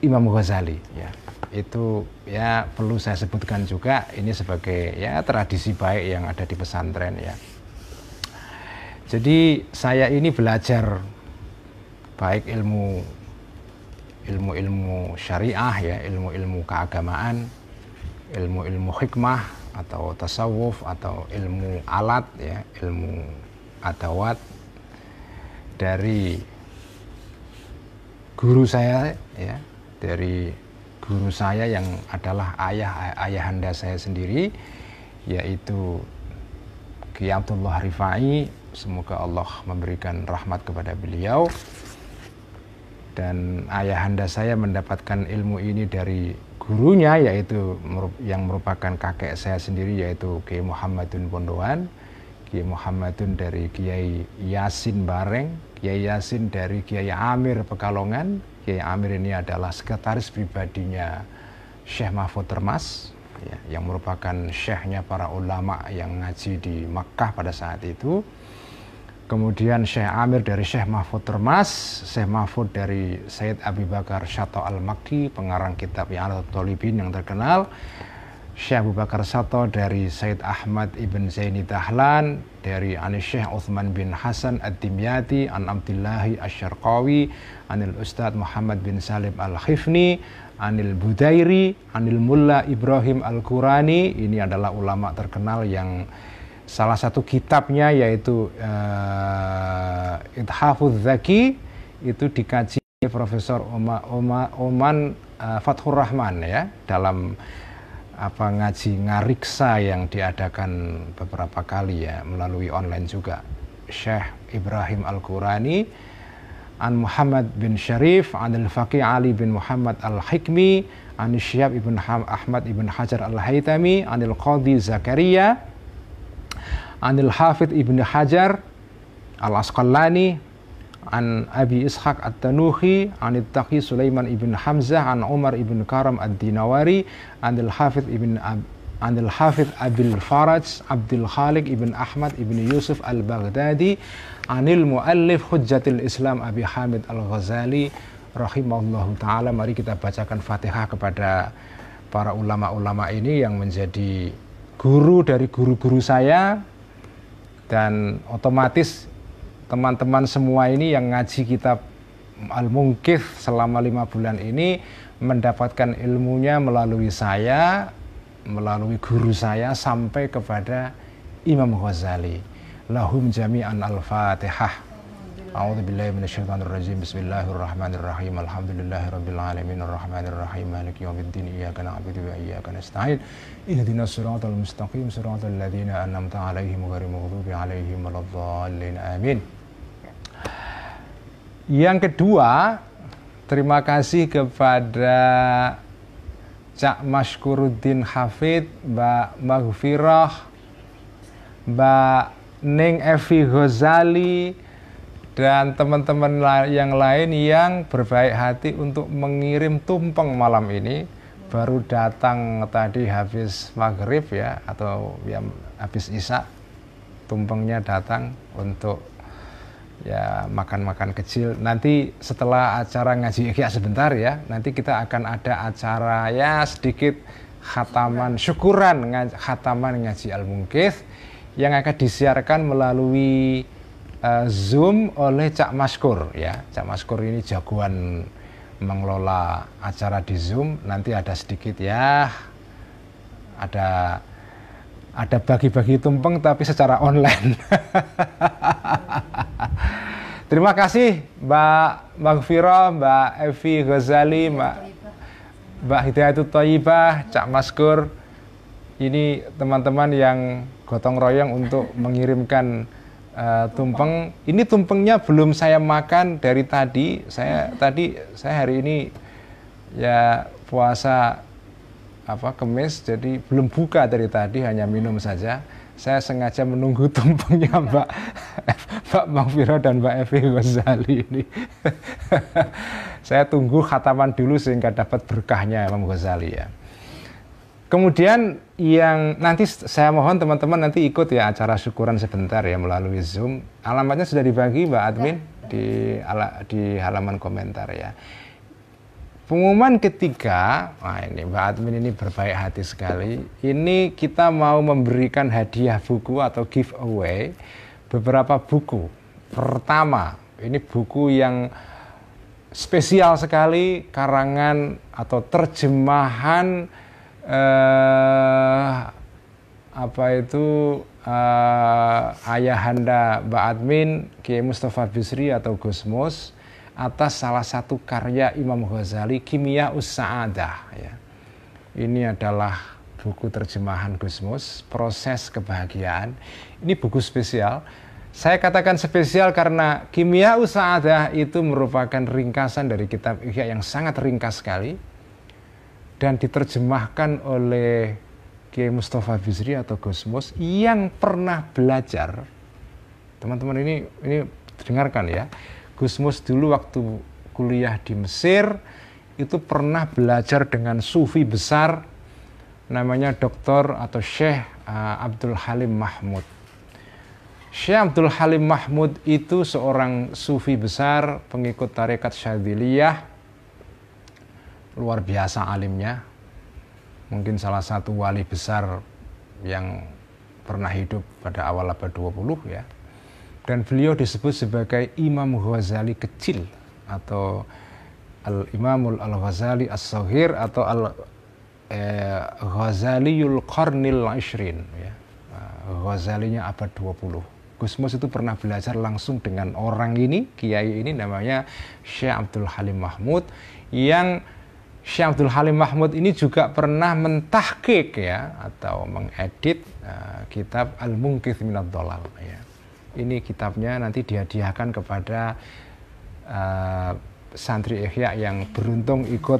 Imam Ghazali. Ya. Itu ya perlu saya sebutkan juga, ini sebagai ya tradisi baik yang ada di pesantren ya. Jadi saya ini belajar baik ilmu syariah ya, ilmu keagamaan, ilmu hikmah atau tasawuf atau ilmu alat ya, ilmu adawat dari guru saya ya, dari guru saya yang adalah ayahanda saya sendiri, yaitu Kiai Abdullah Rifai. Semoga Allah memberikan rahmat kepada beliau. Dan ayahanda saya mendapatkan ilmu ini dari gurunya, yaitu yang merupakan kakek saya sendiri, yaitu Kiai Muhammadun Pondoan. Kiai Muhammadun dari Kiai Yasin Bareng, Kiai Yasin dari Kiai Amir Pekalongan. Kiai Amir ini adalah sekretaris pribadinya Syekh Mahfud Termas ya, yang merupakan syekhnya para ulama yang ngaji di Makkah pada saat itu. Kemudian Syekh Amir dari Syekh Mahfud Termas, Syekh Mahfud dari Sayyid Abi Bakar Syato Al-Makki, pengarang kitab I'anatul Thalibin yang terkenal. Syekh Abu Bakar Syato dari Sayyid Ahmad Ibn Zaini Dahlan, dari Syekh Uthman bin Hasan Ad-Dimyati, an Abdillahi Asy-Syarqawi, anil Ustadz Muhammad bin Salim Al-Khifni, anil Budairi, anil Mulla Ibrahim Al-Qurani. Ini adalah ulama terkenal yang salah satu kitabnya yaitu Ithafuz Zaki itu dikaji Profesor Oman Fathur Rahman ya, dalam ngaji ngariksa yang diadakan beberapa kali ya melalui online juga. Syekh Ibrahim Al-Qurani, an Muhammad bin Syarif, anil Faqih Ali bin Muhammad Al-Hikmi, an Syihab ibn Ahmad ibn Hajar Al-Haytami, anil Qadhi Zakaria, anil Hafidh ibn Hajar Al-Asqalani, an Abi Ishaq At-Tanuhi, anil Taqi Sulaiman ibn Hamzah, an Umar ibn Karam Ad-Dinawari, anil Hafidh Abil Faraj Abdul Khaliq ibn Ahmad ibn Yusuf Al-Baghdadi, anil Muallif Hujjatul Islam Abi Hamid Al-Ghazali rahimahullahu ta'ala. Mari kita bacakan Fatihah kepada para ulama-ulama ini yang menjadi guru dari guru-guru saya, dan otomatis teman-teman semua ini yang ngaji kitab Al-Munqidh selama 5 bulan ini mendapatkan ilmunya melalui saya, melalui guru saya sampai kepada Imam Ghazali. Lahum jami'an al-Fatihah. A'udzubillahi minasyaitonirrajim. Bismillahirrahmanirrahim. Alhamdulillahirabbil alamin arrahmanirrahim maliki yaumiddin iyyaka na'budu wa iyyaka nasta'in. Ihdinas siratal mustaqim siratal ladzina an'amta 'alaihim ghairil maghdubi 'alaihim waladdallin. Amin. Yang kedua, terima kasih kepada Cak Mashkuruddin Hafid, Mbak Maghfirah, Mbak Ning Evi Ghazali, dan teman-teman yang lain yang berbaik hati untuk mengirim tumpeng malam ini. Baru datang tadi habis maghrib ya, atau ya habis isya, tumpengnya datang untuk ya makan-makan kecil. Nanti setelah acara ngaji ikhya sebentar ya, nanti kita akan ada acara ya sedikit khataman syukuran, khataman ngaji Al-Munqidh yang akan disiarkan melalui Zoom oleh Cak Maskur ya. Cak Maskur ini jagoan mengelola acara di Zoom. Nanti ada sedikit ya, ada bagi-bagi tumpeng tapi secara online. Terima kasih Mbak Maghfirah, Mbak Evi Ghazali, Mbak Hidayatul Thayyibah, Cak Maskur. Ini teman-teman yang gotong royong untuk mengirimkan tumpeng. Ini tumpengnya belum saya makan dari tadi. Saya hari ini ya puasa Kemis, jadi belum buka dari tadi, hanya minum saja. Saya sengaja menunggu tumpengnya Mbak Maghfirah dan Mbak Evi Ghazali ini. Saya tunggu khataman dulu sehingga dapat berkahnya Imam Ghazali ya. Kemudian yang nanti saya mohon teman-teman nanti ikut ya acara syukuran sebentar ya melalui Zoom. Alamatnya sudah dibagi Mbak Admin di halaman komentar ya. Pengumuman ketiga, ini Mbak Admin ini berbaik hati sekali. Ini kita mau memberikan hadiah buku atau giveaway beberapa buku. Pertama, ini buku yang spesial sekali, karangan atau terjemahan ayahanda Mbak Admin Kiai Mustafa Bisri atau Gus Mus atas salah satu karya Imam Ghazali, Kimia Us-Sa'adah ya. Ini adalah buku terjemahan Gus Mus, Proses Kebahagiaan. Ini buku spesial. Saya katakan spesial karena Kimia Us-Sa'adah itu merupakan ringkasan dari kitab Ihya yang sangat ringkas sekali dan diterjemahkan oleh Kiai Mustafa Bisri atau Gus Mus yang pernah belajar. Teman-teman ini dengarkan ya. Gus Mus dulu waktu kuliah di Mesir itu pernah belajar dengan sufi besar namanya Dr. atau Syekh Abdul Halim Mahmud. Syekh Abdul Halim Mahmud itu seorang sufi besar pengikut tarekat Syadziliyah, luar biasa alimnya, mungkin salah satu wali besar yang pernah hidup pada awal abad 20 ya. Dan beliau disebut sebagai Imam Ghazali kecil atau Al-Imamul Al-Ghazali As-Saghir atau Al-Ghazaliyul Qarnil Ishrin ya. Ghazalinya abad 20. Gus Mus itu pernah belajar langsung dengan orang ini, kiai ini namanya Syekh Abdul Halim Mahmud, yang Syekh Abdul Halim Mahmud ini juga pernah mentahqiq ya atau mengedit kitab Al-Munqidh Minadh Dhalal ya. Ini kitabnya nanti dihadiahkan kepada santri Ihya yang beruntung ikut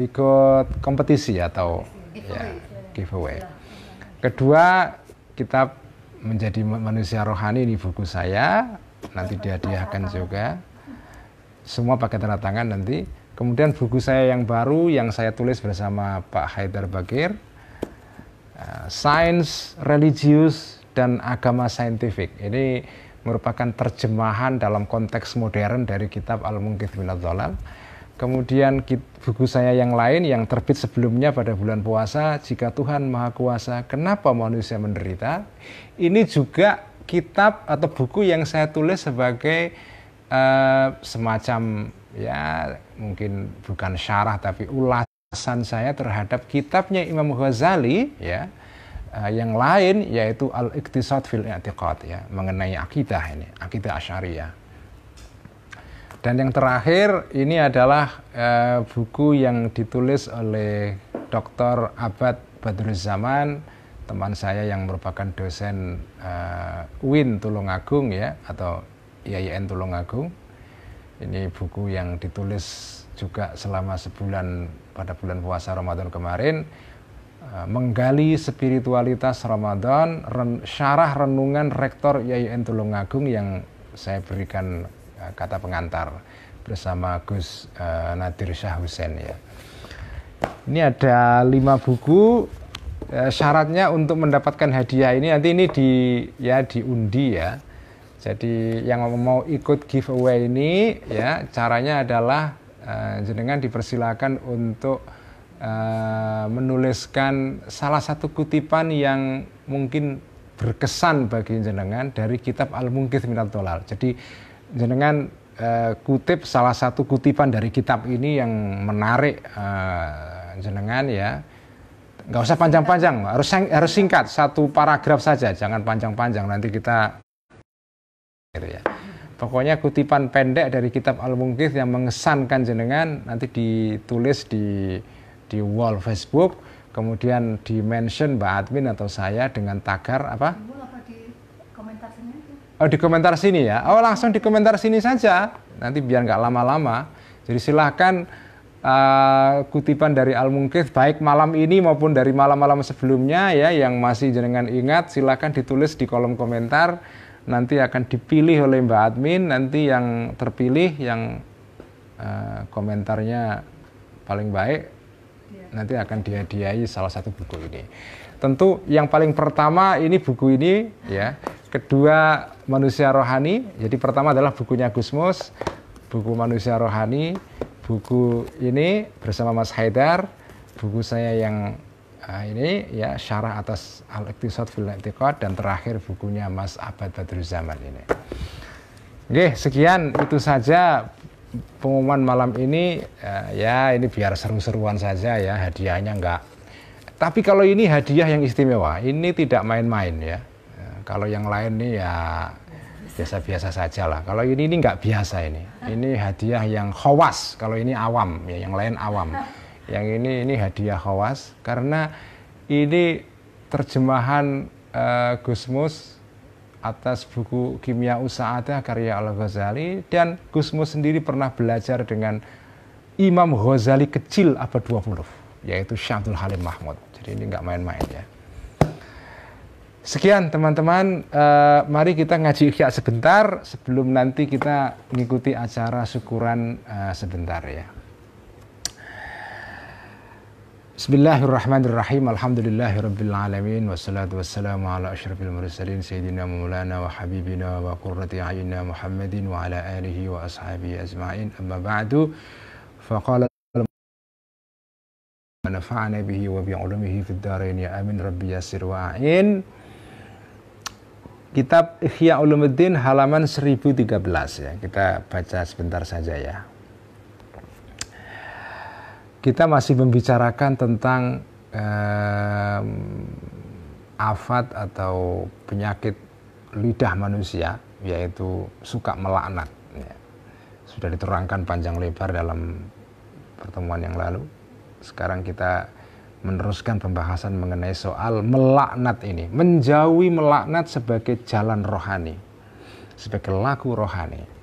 ikut kompetisi atau giveaway. Kedua, kitab Menjadi Manusia Rohani, ini buku saya, nanti dihadiahkan juga. Semua pakai tanda tangan nanti. Kemudian buku saya yang baru yang saya tulis bersama Pak Haidar Bakir, Sains, Religius, dan Agama Saintifik. Ini merupakan terjemahan dalam konteks modern dari kitab Al-Munqidh Minadh Dhalal. Kemudian buku saya yang lain yang terbit sebelumnya pada bulan puasa, Jika Tuhan Maha Kuasa, Kenapa Manusia Menderita. Ini juga kitab atau buku yang saya tulis sebagai semacam ya mungkin bukan syarah tapi ulasan saya terhadap kitabnya Imam Ghazali ya yang lain, yaitu Al-Iqtisad fil I'tiqad ya, mengenai akidah ini, akidah Asy'ariyah. Dan yang terakhir ini adalah buku yang ditulis oleh Dr. Abad Badruzzaman, teman saya yang merupakan dosen UIN Tulungagung ya, atau IAIN Tulungagung. Ini buku yang ditulis juga selama sebulan pada bulan puasa Ramadan kemarin, menggali spiritualitas Ramadan, syarah renungan Rektor IAIN Tulungagung yang saya berikan kata pengantar bersama Gus Nadir Shah Hussein ya. Ini ada 5 buku. Syaratnya untuk mendapatkan hadiah ini nanti ini diundi ya. Jadi yang mau ikut giveaway ini ya caranya adalah jenengan dipersilakan untuk menuliskan salah satu kutipan yang mungkin berkesan bagi jenengan dari kitab Al-Munqidh Minadh Dhalal. Jadi jenengan kutip salah satu kutipan dari kitab ini yang menarik jenengan ya. Nggak usah panjang-panjang, harus singkat, satu paragraf saja, jangan panjang-panjang, nanti kita gitu ya. Pokoknya kutipan pendek dari kitab Al-Munqidh yang mengesankan jenengan nanti ditulis di di wall Facebook, kemudian di mention Mbak Admin atau saya dengan tagar apa? Apa di komentar sini aja? Oh, di komentar sini ya. Oh, langsung di komentar sini saja. Nanti biar nggak lama-lama. Jadi silahkan kutipan dari Al-Munqidh baik malam ini maupun dari malam-malam sebelumnya ya, yang masih jenengan ingat silahkan ditulis di kolom komentar. Nanti akan dipilih oleh Mbak Admin. Nanti yang terpilih yang komentarnya paling baik nanti akan dihadiahi salah satu buku ini. Tentu yang paling pertama ini buku ini ya. Kedua Manusia Rohani. Jadi pertama adalah bukunya Gusmus, buku Manusia Rohani. Buku ini bersama Mas Haidar, buku saya yang ini ya, syarah atas Al-Iqtisad fil I'tiqad, dan terakhir bukunya Mas Abad Badruzzaman ini. Oke, sekian itu saja pengumuman malam ini. Ya ini biar seru-seruan saja ya, hadiahnya enggak. Tapi kalau ini hadiah yang istimewa, ini tidak main-main ya. Kalau yang lain nih ya biasa-biasa saja lah. Kalau ini nggak biasa ini. Ini hadiah yang khawas. Kalau ini awam, ya yang lain awam. Yang ini hadiah khawas karena ini terjemahan Gusmus atas buku Kimia Sa'adah karya Al-Ghazali, dan Gusmus sendiri pernah belajar dengan Imam Ghazali kecil abad 20, yaitu Syamsul Halim Mahmud. Jadi ini nggak main-main ya. Sekian teman-teman, mari kita ngaji Ihya sebentar sebelum nanti kita mengikuti acara syukuran sebentar ya. Bismillahirrahmanirrahim. Alhamdulillahirabbil alamin wassalatu wassalamu ala asyrafil mursalin sayyidina maulana wa habibina wa qurrati a'yunina Muhammadin wa ala alihi wa ashabihi ajma'in. Amma ba'du. Faqala nafa'ana bihi wa bi 'ulumihi fid dharain ya amin rabbi yassir wa a'in. Kitab Ihya Ulumuddin halaman 1013 ya. Kita baca sebentar saja ya. Kita masih membicarakan tentang afat atau penyakit lidah manusia, yaitu suka melaknat ya. Sudah diterangkan panjang lebar dalam pertemuan yang lalu. Sekarang kita meneruskan pembahasan mengenai soal melaknat ini, menjauhi melaknat sebagai jalan rohani, sebagai laku rohani.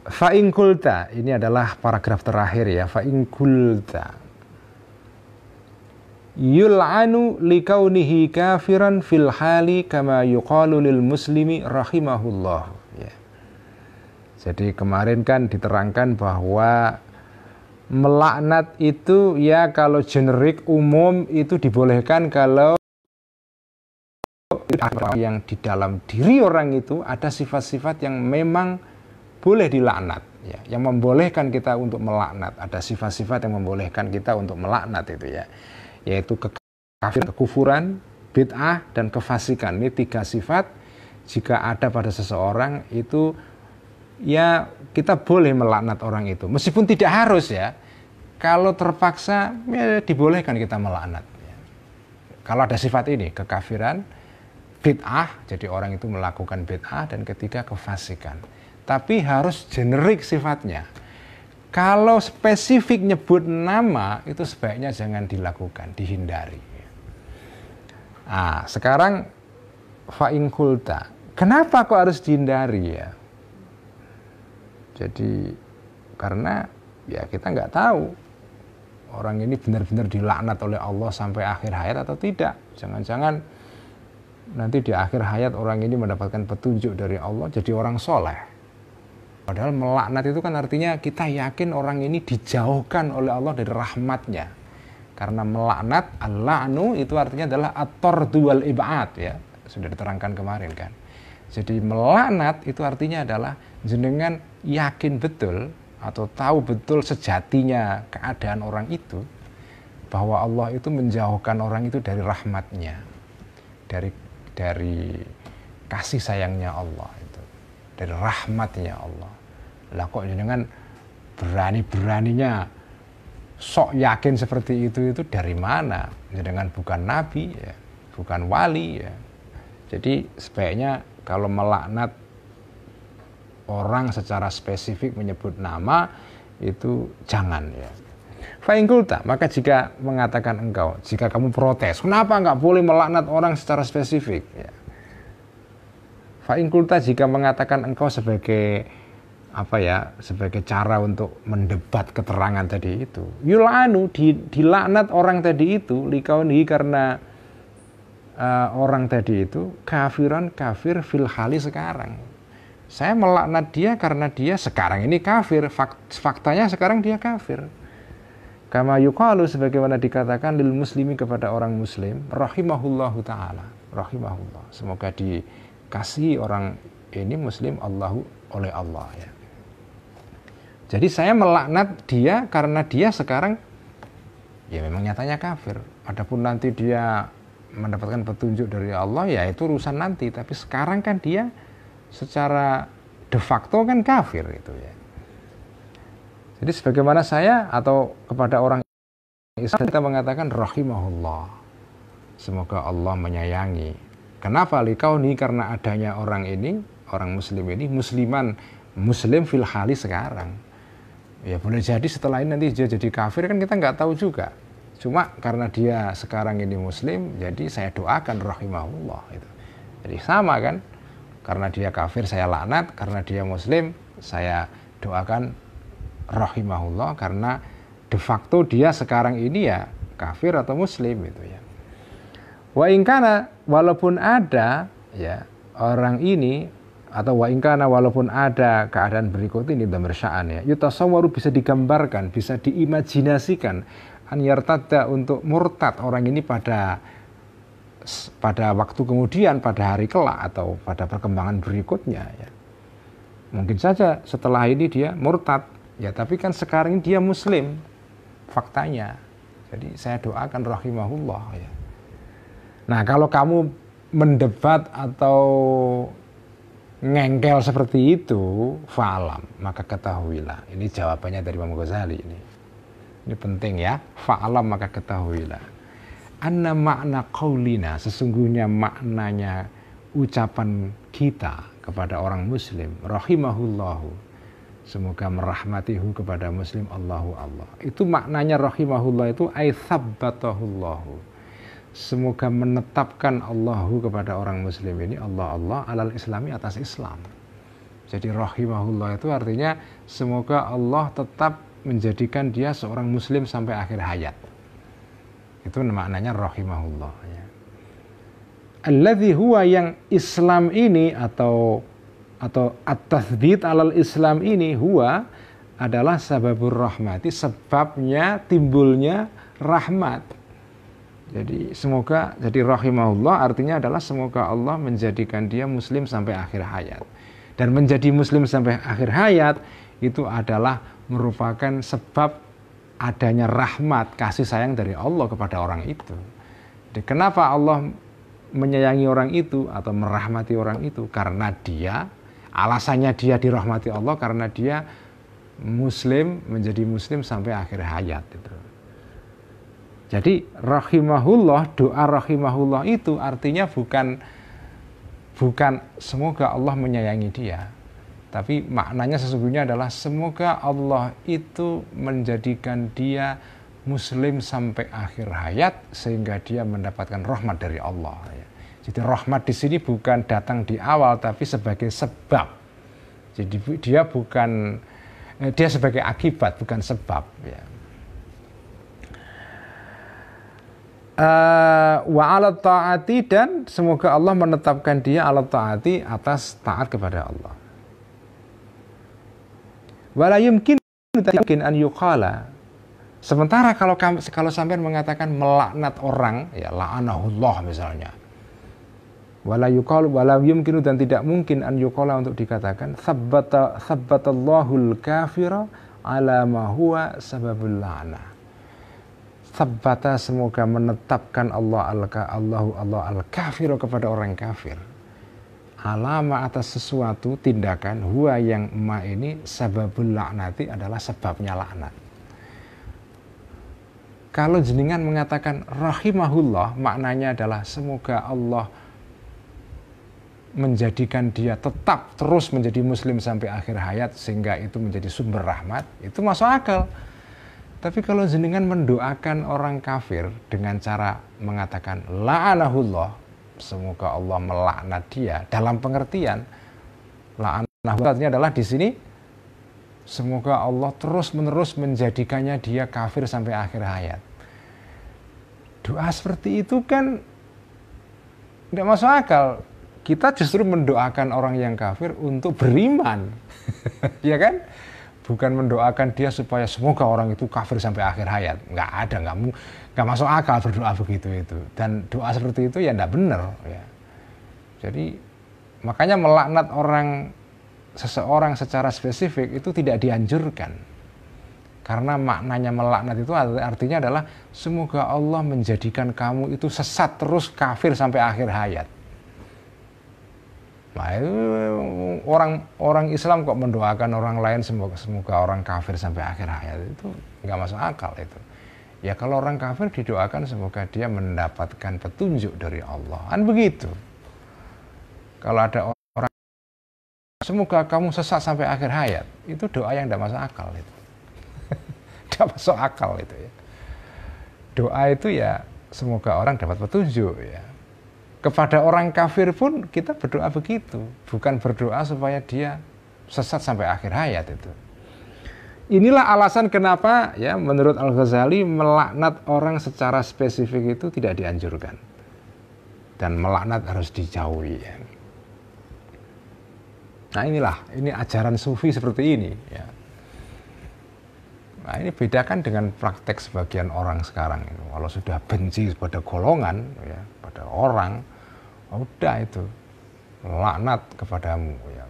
Fa'in kulta, ini adalah paragraf terakhir ya. Fa'in kulta yul'anu likaunihi kafiran fil hali kama yuqalu lil muslimi rahimahullah ya. Jadi kemarin kan diterangkan bahwa melaknat itu ya kalau generik umum itu dibolehkan kalau yang di dalam diri orang itu ada sifat-sifat yang memang boleh dilaknat ya, yang membolehkan kita untuk melaknat. Ada sifat-sifat yang membolehkan kita untuk melaknat itu ya, yaitu kekafiran, kekufuran, bid'ah, dan kefasikan. Ini 3 sifat jika ada pada seseorang itu ya kita boleh melaknat orang itu, meskipun tidak harus ya. Kalau terpaksa ya dibolehkan kita melaknat ya. Kalau ada sifat ini, kekafiran, bid'ah, jadi orang itu melakukan bid'ah, dan ketiga kefasikan. Tapi harus generik sifatnya. Kalau spesifik nyebut nama itu sebaiknya jangan dilakukan, dihindari. Nah, sekarang fa'in kulta. Kenapa kok harus dihindari ya? Jadi karena ya kita nggak tahu orang ini benar-benar dilaknat oleh Allah sampai akhir hayat atau tidak. Jangan-jangan nanti di akhir hayat orang ini mendapatkan petunjuk dari Allah jadi orang soleh. Padahal melaknat itu kan artinya kita yakin orang ini dijauhkan oleh Allah dari rahmatnya. Karena melaknat, al-la'nu itu artinya adalah at-tardu wal ib'ad ya. Sudah diterangkan kemarin kan. Jadi melaknat itu artinya adalah jenengan yakin betul atau tahu betul sejatinya keadaan orang itu, bahwa Allah itu menjauhkan orang itu dari rahmatnya, dari kasih sayangnya Allah itu, dari rahmatnya Allah. Lah kok jenengan berani-beraninya sok yakin seperti itu dari mana? Jenengan bukan nabi ya, bukan wali ya. Jadi sebaiknya kalau melaknat orang secara spesifik menyebut nama itu jangan ya. Fa'ingkulta, maka jika mengatakan engkau, jika kamu protes, kenapa nggak boleh melaknat orang secara spesifik? Ya. Fa'ingkulta, jika mengatakan engkau sebagai sebagai cara untuk mendebat keterangan tadi itu, yul'anu, dilaknat orang tadi itu, likaunihi, karena orang tadi itu kafiran, kafir fil hali, sekarang. Saya melaknat dia karena dia sekarang ini kafir, faktanya sekarang dia kafir. Kama yuqalu, sebagaimana dikatakan lil muslimi, kepada orang muslim, rahimahullahu ta'ala, rahimahullah, semoga dikasihi orang ini muslim Allahu, oleh Allah, ya. Jadi saya melaknat dia karena dia sekarang ya memang nyatanya kafir. Adapun nanti dia mendapatkan petunjuk dari Allah, ya itu urusan nanti, tapi sekarang kan dia secara de facto kan kafir itu, ya. Jadi sebagaimana saya atau kepada orang Islam kita mengatakan rahimahullah, semoga Allah menyayangi. Kenapa? Likauni, karena adanya orang ini, orang muslim ini, muslim fil hali, sekarang. Ya boleh jadi setelah ini nanti dia jadi kafir, kan kita nggak tahu juga. Cuma karena dia sekarang ini muslim, jadi saya doakan rahimahullah itu. Jadi sama kan? Karena dia kafir saya laknat, karena dia muslim saya doakan rahimahullah, karena de facto dia sekarang ini ya kafir atau muslim itu, ya. Wa ingkana, walaupun ada ya orang ini, atau wa ingkana, walaupun ada keadaan berikut ini dhamir sya'an, ya, yutasawwaru, bisa digambarkan, bisa diimajinasikan, an yartadda, untuk murtad orang ini pada waktu kemudian, pada hari kelak atau pada perkembangan berikutnya, ya. Mungkin saja setelah ini dia murtad, ya, tapi kan sekarang ini dia muslim faktanya. Jadi saya doakan rahimahullah, ya. Nah, kalau kamu mendebat atau ngengkel seperti itu, fa'alam, maka ketahuilah. Ini jawabannya dari Imam Ghazali ini. Ini penting, ya. Fa'alam, maka ketahuilah. Anna makna qaulina, sesungguhnya maknanya ucapan kita kepada orang muslim, rahimahullahu, semoga merahmatihu, kepada muslim Allahu, Allah. Itu maknanya rahimahullah itu ay thabbatahullahu, semoga menetapkan Allahu kepada orang muslim ini, Allah alal islami, atas Islam. Jadi rahimahullah itu artinya semoga Allah tetap menjadikan dia seorang muslim sampai akhir hayat. Itu maknanya rahimahullah, ya. Alladzi huwa, yang Islam ini atau at-tathbit alal Islam ini, huwa adalah sababur rahmati, sebabnya timbulnya rahmat. Jadi semoga, jadi rahimahullah artinya adalah semoga Allah menjadikan dia muslim sampai akhir hayat. Dan menjadi muslim sampai akhir hayat itu adalah merupakan sebab adanya rahmat, kasih sayang dari Allah kepada orang itu. Jadi kenapa Allah menyayangi orang itu atau merahmati orang itu? Karena dia, alasannya dia dirahmati Allah karena dia muslim, menjadi muslim sampai akhir hayat itu. Jadi rahimahullah, doa rahimahullah itu artinya bukan semoga Allah menyayangi dia, tapi maknanya sesungguhnya adalah semoga Allah itu menjadikan dia muslim sampai akhir hayat sehingga dia mendapatkan rahmat dari Allah, ya. Jadi rahmat di sini bukan datang di awal tapi sebagai sebab. Jadi dia sebagai akibat, bukan sebab, ya. Wa ala ta'ati, dan semoga Allah menetapkan dia ala ta'ati, atas taat kepada Allah. Wala yumkin an yuqala, sementara kalau sampean mengatakan melaknat orang, ya la'anahullah misalnya, wala yumkin, dan tidak mungkin an yuqala, untuk dikatakan thabbatallahul kafira ala ma huwa sababul la'nah. Thabbata, semoga menetapkan Allah al-kafir, kepada orang kafir, alama, atas sesuatu tindakan, huwa, yang ma ini sababul laknati, adalah sebabnya laknat. Kalau jenengan mengatakan rahimahullah, maknanya adalah semoga Allah menjadikan dia tetap terus menjadi muslim sampai akhir hayat sehingga itu menjadi sumber rahmat, itu masuk akal. Tapi kalau jenengan mendoakan orang kafir dengan cara mengatakan la'anahullah, semoga Allah melaknat dia, dalam pengertian la'anahullah artinya adalah di sini semoga Allah terus-menerus menjadikannya dia kafir sampai akhir hayat. Doa seperti itu kan tidak masuk akal. Kita justru mendoakan orang yang kafir untuk beriman. Ya kan? Bukan mendoakan dia supaya semoga orang itu kafir sampai akhir hayat. Nggak ada, nggak masuk akal berdoa begitu itu. Dan doa seperti itu ya nggak benar. Ya. Jadi makanya melaknat seseorang secara spesifik itu tidak dianjurkan. Karena maknanya melaknat itu artinya adalah semoga Allah menjadikan kamu itu sesat terus kafir sampai akhir hayat. Nah, orang Islam kok mendoakan orang lain semoga orang kafir sampai akhir hayat, itu nggak masuk akal itu. Ya kalau orang kafir didoakan semoga dia mendapatkan petunjuk dari Allah, kan begitu. Kalau ada orang semoga kamu sesat sampai akhir hayat, itu doa yang nggak masuk akal itu. Nggak masuk akal itu ya. Doa itu ya semoga orang dapat petunjuk ya. Kepada orang kafir pun kita berdoa begitu, bukan berdoa supaya dia sesat sampai akhir hayat itu. Inilah alasan kenapa ya menurut Al-Ghazali melaknat orang secara spesifik itu tidak dianjurkan. Dan melaknat harus dijauhi ya. Nah ini ajaran sufi seperti ini ya. Nah ini bedakan dengan praktek sebagian orang sekarang. Kalau sudah benci pada golongan, ya, pada orang, udah itu laknat kepadamu. Ya.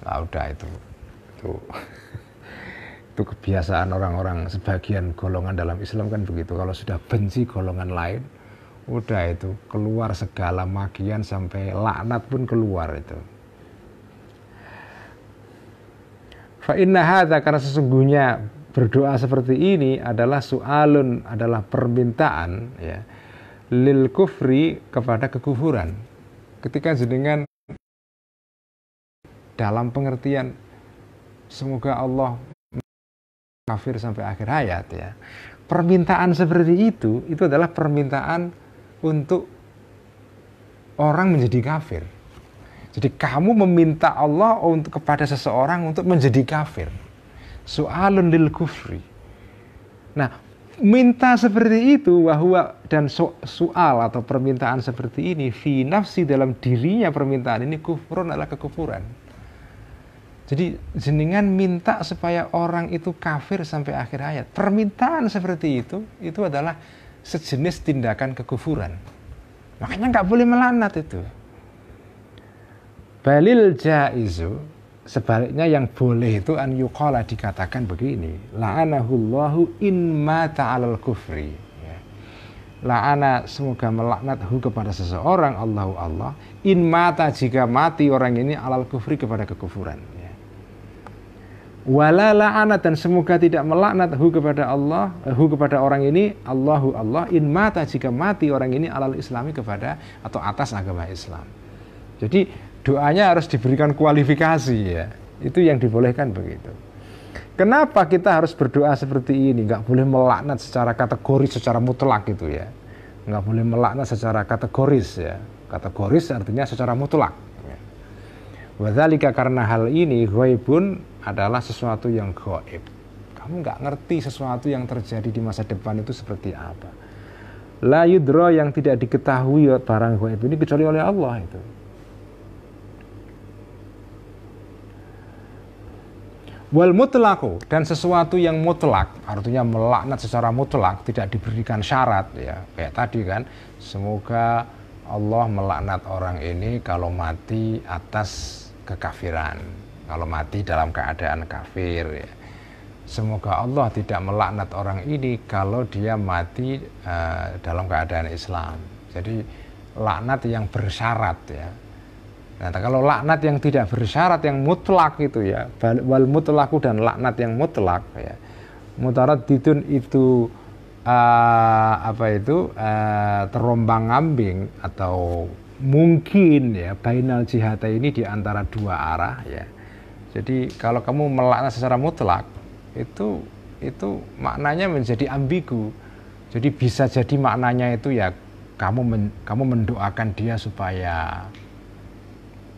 Nah udah itu kebiasaan orang-orang sebagian golongan dalam Islam kan begitu. Kalau sudah benci golongan lain, udah itu keluar segala magian sampai laknat pun keluar itu. Fa inna hadza, karena sesungguhnya berdoa seperti ini adalah su'alun, adalah permintaan ya, lil kufri, kepada kekufuran. Ketika jenengan dalam pengertian semoga Allah kafir sampai akhir hayat ya, permintaan seperti itu adalah permintaan untuk orang menjadi kafir. Jadi kamu meminta Allah untuk kepada seseorang untuk menjadi kafir. Su'alun lil kufri. Nah, minta seperti itu dan soal atau permintaan seperti ini fi nafsi, dalam dirinya permintaan ini kufrun, adalah kekufuran. Jadi jenengan minta supaya orang itu kafir sampai akhir hayat. Permintaan seperti itu adalah sejenis tindakan kekufuran. Makanya nggak boleh melaknat itu. Balil jaizu, sebaliknya yang boleh itu an yuqala, dikatakan begini, la'anahullahu in mata 'alal kufri ya. La'ana, semoga melaknathu kepada seseorang, Allah in mata, jika mati orang ini 'alal kufri, kepada kekufuran ya. Wala la'ana, dan semoga tidak melaknathu kepada Allah, kepada orang ini, Allah in mata, jika mati orang ini 'alal islami, kepada atau atas agama Islam. Jadi doanya harus diberikan kualifikasi ya. Itu yang dibolehkan begitu. Kenapa kita harus berdoa seperti ini? Nggak boleh melaknat secara kategoris, secara mutlak gitu ya. Nggak boleh melaknat secara kategoris ya. Kategoris artinya secara mutlak. Ya. Wadzalika, karena hal ini ghaibun, adalah sesuatu yang gaib. Kamu nggak ngerti sesuatu yang terjadi di masa depan itu seperti apa. La yudra, yang tidak diketahui barang gaib ini kecuali oleh Allah itu. Wal mutlaqu, dan sesuatu yang mutlak, artinya melaknat secara mutlak, tidak diberikan syarat ya. Kayak tadi kan, semoga Allah melaknat orang ini kalau mati atas kekafiran, kalau mati dalam keadaan kafir ya. Semoga Allah tidak melaknat orang ini kalau dia mati dalam keadaan Islam. Jadi laknat yang bersyarat ya. Nah, kalau laknat yang tidak bersyarat, yang mutlak itu ya, wal mutlaku, dan laknat yang mutlak ya, mutaraddidun itu terombang-ambing atau mungkin ya, bainal jihata, ini di antara dua arah ya. Jadi kalau kamu melaknat secara mutlak itu maknanya menjadi ambigu. Jadi bisa jadi maknanya itu ya kamu mendoakan dia supaya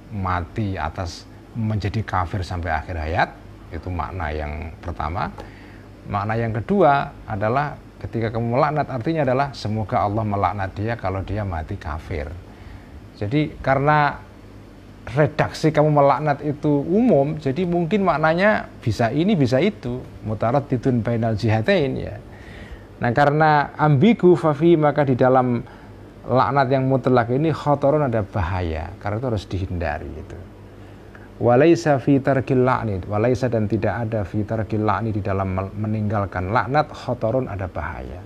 mati atas menjadi kafir sampai akhir hayat, itu makna yang pertama. Makna yang kedua adalah ketika kamu melaknat, artinya adalah semoga Allah melaknat dia kalau dia mati kafir. Jadi karena redaksi kamu melaknat itu umum, jadi mungkin maknanya bisa ini bisa itu, mutaraddidun bainal jihatain ya. Nah karena ambigu fafi, maka di dalam laknat yang mutlak ini khotorun, ada bahaya, karena itu harus dihindari itu. Walaisa fi tarkil la'ni, walaisa dan tidak ada fi tarkil la'ni, di dalam meninggalkan laknat khotorun, ada bahaya.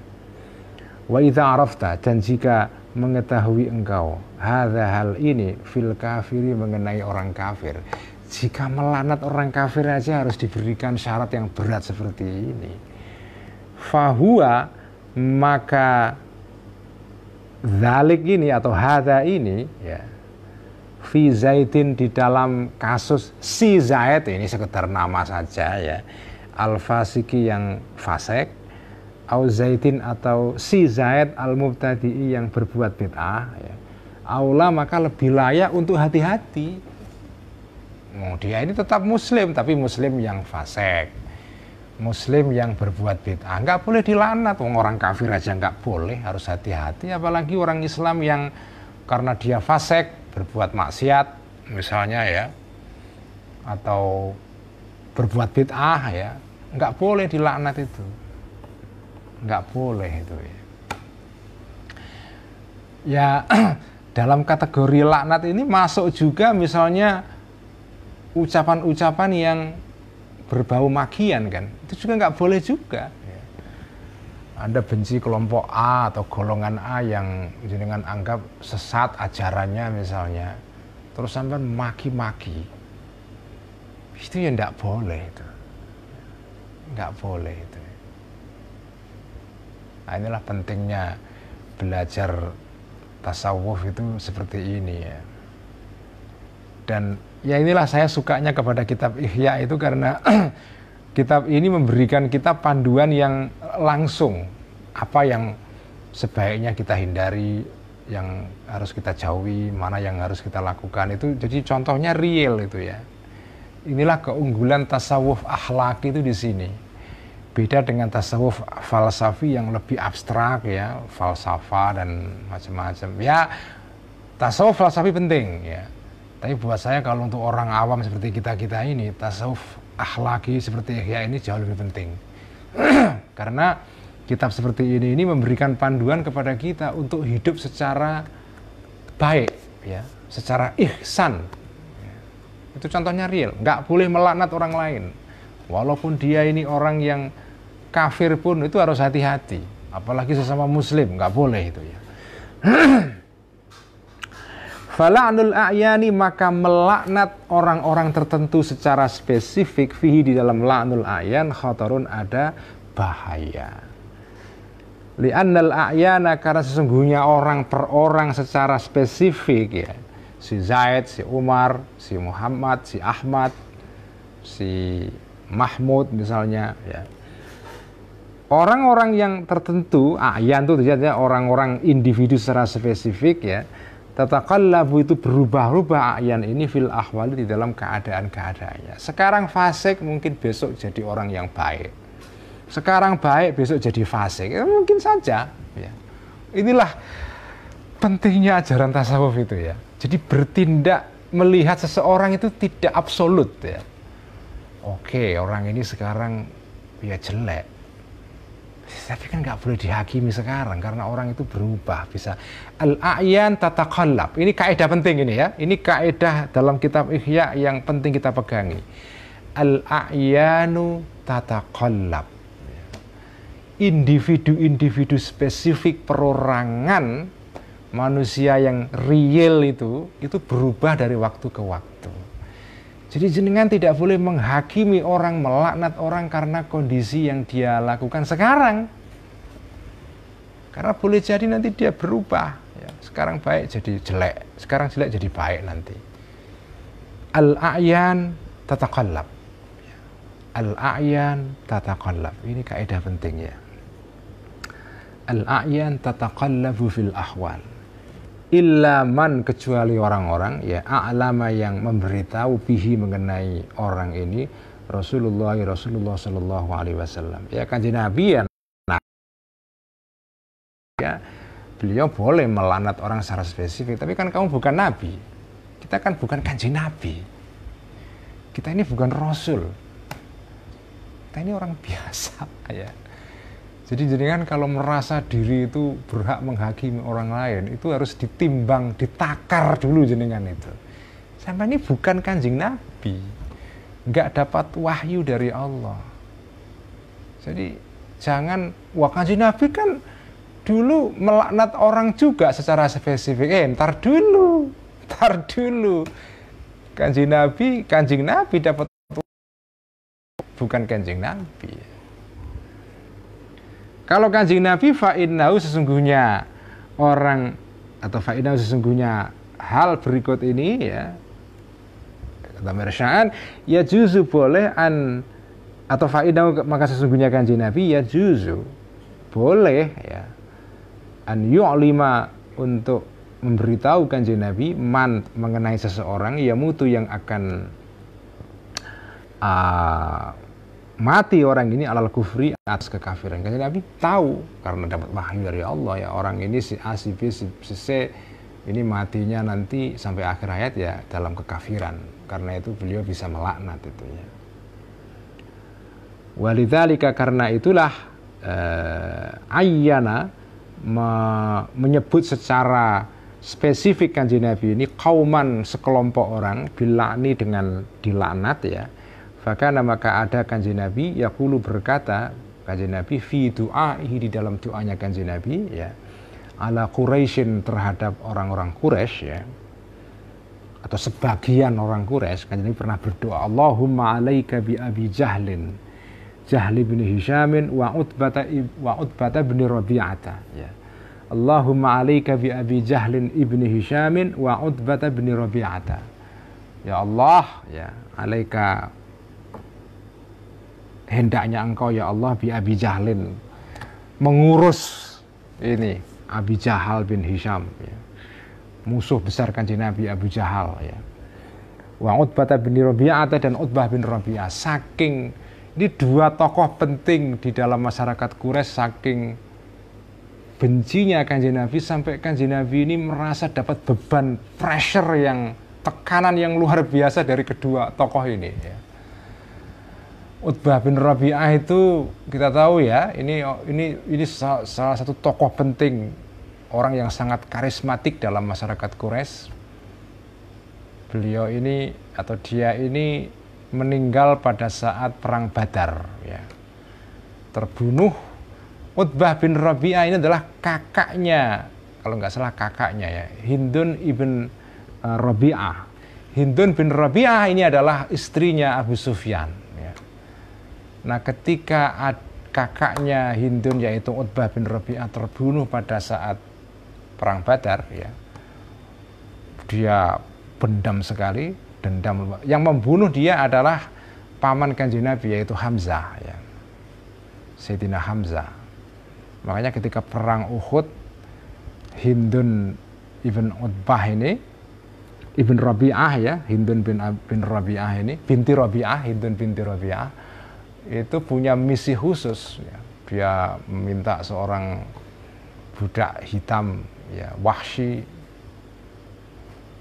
Wa idza arafta, dan jika mengetahui engkau hadza, hal ini fil kafiri, mengenai orang kafir. Jika melaknat orang kafir aja harus diberikan syarat yang berat seperti ini, fahuwa, maka zalik ini atau hadza ini ya, fi Zaidin, di dalam kasus si Zaid ini sekedar nama saja ya, al-fasiki yang fasik, au Zaidin atau si Zaid al-mubtadi'i yang berbuat bid'ah ya, aula, maka lebih layak untuk hati-hati. Dia ini tetap muslim, tapi muslim yang fasik, muslim yang berbuat bid'ah, nggak boleh dilaknat. Orang kafir aja nggak boleh, harus hati-hati, apalagi orang Islam yang karena dia fasik berbuat maksiat misalnya ya, atau berbuat bid'ah ya, nggak boleh dilaknat itu, nggak boleh itu ya. Ya dalam kategori laknat ini masuk juga misalnya ucapan-ucapan yang berbau makian kan, itu juga nggak boleh juga. Anda benci kelompok A atau golongan A yang jenengan anggap sesat ajarannya misalnya, terus sampai maki-maki, itu ya nggak boleh itu, nggak boleh itu. Nah, inilah pentingnya belajar tasawuf itu seperti ini ya. Dan ya inilah saya sukanya kepada kitab Ihya itu, karena kitab ini memberikan kita panduan yang langsung, apa yang sebaiknya kita hindari, yang harus kita jauhi, mana yang harus kita lakukan itu. Jadi contohnya real itu ya. Inilah keunggulan tasawuf akhlak itu di sini. Beda dengan tasawuf falsafi yang lebih abstrak ya, falsafah dan macam-macam. Ya, tasawuf falsafi penting ya. Tapi buat saya kalau untuk orang awam seperti kita ini, tasawuf akhlaki seperti Ihya ini jauh lebih penting. Karena kitab seperti ini memberikan panduan kepada kita untuk hidup secara baik ya, secara ihsan ya. Itu contohnya real, nggak boleh melaknat orang lain walaupun dia ini orang yang kafir pun, itu harus hati-hati, apalagi sesama muslim, nggak boleh itu ya. Fala'nul a'yani, maka melaknat orang-orang tertentu secara spesifik, fihi, di dalam la'nul a'yan, khatarun, ada bahaya. Li'annal a'yana, karena sesungguhnya orang per orang secara spesifik ya, si Zaid, si Umar, si Muhammad, si Ahmad, si Mahmud misalnya ya. Orang-orang yang tertentu, a'yan itu artinya orang-orang individu secara spesifik ya, tataqallabu, itu berubah-ubah a'yan ini fil ahwali, di dalam keadaan-keadaannya. Sekarang fasik, mungkin besok jadi orang yang baik. Sekarang baik, besok jadi fasik. Mungkin saja ya. Inilah pentingnya ajaran tasawuf itu ya. Jadi bertindak, melihat seseorang itu tidak absolut ya. Oke, orang ini sekarang ya jelek, tapi kan nggak boleh dihakimi sekarang, karena orang itu berubah, bisa. Al-a'yan tataqallab, ini kaidah penting ini ya. Ini kaidah dalam kitab Ihya yang penting kita pegangi. Al-a'yanu tataqallab, individu-individu spesifik perorangan manusia yang real itu berubah dari waktu ke waktu. Jadi jenengan tidak boleh menghakimi orang, melaknat orang karena kondisi yang dia lakukan sekarang. Karena boleh jadi nanti dia berubah. Ya, sekarang baik jadi jelek, sekarang jelek jadi baik nanti. Al-a'yan tataqallab. Al-a'yan tataqallab. Ini kaidah penting ya. Al-a'yan tataqallabu fil ahwal. Illa man, kecuali orang-orang ya a'lama yang memberitahu bihi mengenai orang ini Rasulullah sallallahu alaihi wasallam. Ya kanjeng Nabi ya, ya beliau boleh melanat orang secara spesifik, tapi kan kamu bukan nabi. Kita kan bukan kanjeng Nabi. Kita ini bukan rasul. Kita ini orang biasa ya. Jadi jenengan kalau merasa diri itu berhak menghakimi orang lain, itu harus ditimbang, ditakar dulu jenengan itu. Sampai ini bukan kanjeng Nabi, nggak dapat wahyu dari Allah. Jadi jangan, wah kanjeng Nabi kan dulu melaknat orang juga secara spesifik. Ntar dulu. Kanjeng Nabi dapat, bukan kanjeng Nabi. Kalau kanjeng Nabi fa'innahu, sesungguhnya orang atau fa'innahu sesungguhnya hal berikut ini ya, kata Mersyahan, ya juzu boleh an, atau fa'innahu maka sesungguhnya kanjeng Nabi ya juzu boleh ya an yu'lima, untuk memberitahu kanjeng Nabi man, mengenai seseorang ya mutu yang akan mati orang ini alal kufri, atas kekafiran. Kanjeng Nabi tahu karena dapat wahyu dari Allah ya, orang ini si A, si B, si C ini matinya nanti sampai akhir hayat ya dalam kekafiran. Karena itu beliau bisa melaknat itu ya. Walidzalika, karena itulah ayyana, menyebut secara spesifik kanjeng Nabi ini kauman, sekelompok orang, bilakni, dengan dilaknat ya. Fakana, maka ada kanjeng Nabi yaqulu, berkata kanjeng Nabi fi du'aihi, di dalam doanya kanjeng Nabi ya, ala Quraisyin, terhadap orang-orang Quraisy ya, atau sebagian orang Quraisy. Kanjeng Nabi pernah berdoa, Allahumma alaika bi Abi Jahlin, Jahl bin Hishamin wa Utbata bin Rabi'ata ya. Allahumma alaika bi Abi Jahlin ibni Hishamin wa Utbata bin Rabi'ata. Ya Allah ya, alaika, hendaknya engkau ya Allah bi Abi Jahlin, mengurus ini Abi Jahal bin Hisham ya, musuh besar kanjeng Nabi Abu Jahal ya. Wa Utbah bin Rabi'ah, dan Utbah bin Rabi'ah. Saking, ini dua tokoh penting di dalam masyarakat Quraisy, saking bencinya kanjeng Nabi sampai kanjeng Nabi ini merasa dapat beban pressure yang, tekanan yang luar biasa dari kedua tokoh ini ya. Utbah bin Rabi'ah itu kita tahu ya, ini salah satu tokoh penting, orang yang sangat karismatik dalam masyarakat Quraisy. Beliau ini atau dia ini meninggal pada saat perang Badar ya. Terbunuh. Utbah bin Rabi'ah ini adalah kakaknya, kalau nggak salah kakaknya ya, Hindun ibn Rabi'ah. Hindun bin Rabi'ah ini adalah istrinya Abu Sufyan. Nah, ketika kakaknya Hindun yaitu Utbah bin Rabi'ah terbunuh pada saat perang Badar ya, dia bendam sekali, dendam. Yang membunuh dia adalah paman kanjeng Nabi yaitu Hamzah ya, Sayyidina Hamzah. Makanya ketika perang Uhud, Hindun ibn Utbah ini, ibn Rabi'ah ya, Hindun bin Rabi'ah ini, binti Rabi'ah, Hindun binti Rabi'ah, itu punya misi khusus ya. Dia meminta seorang budak hitam ya, Wahsy,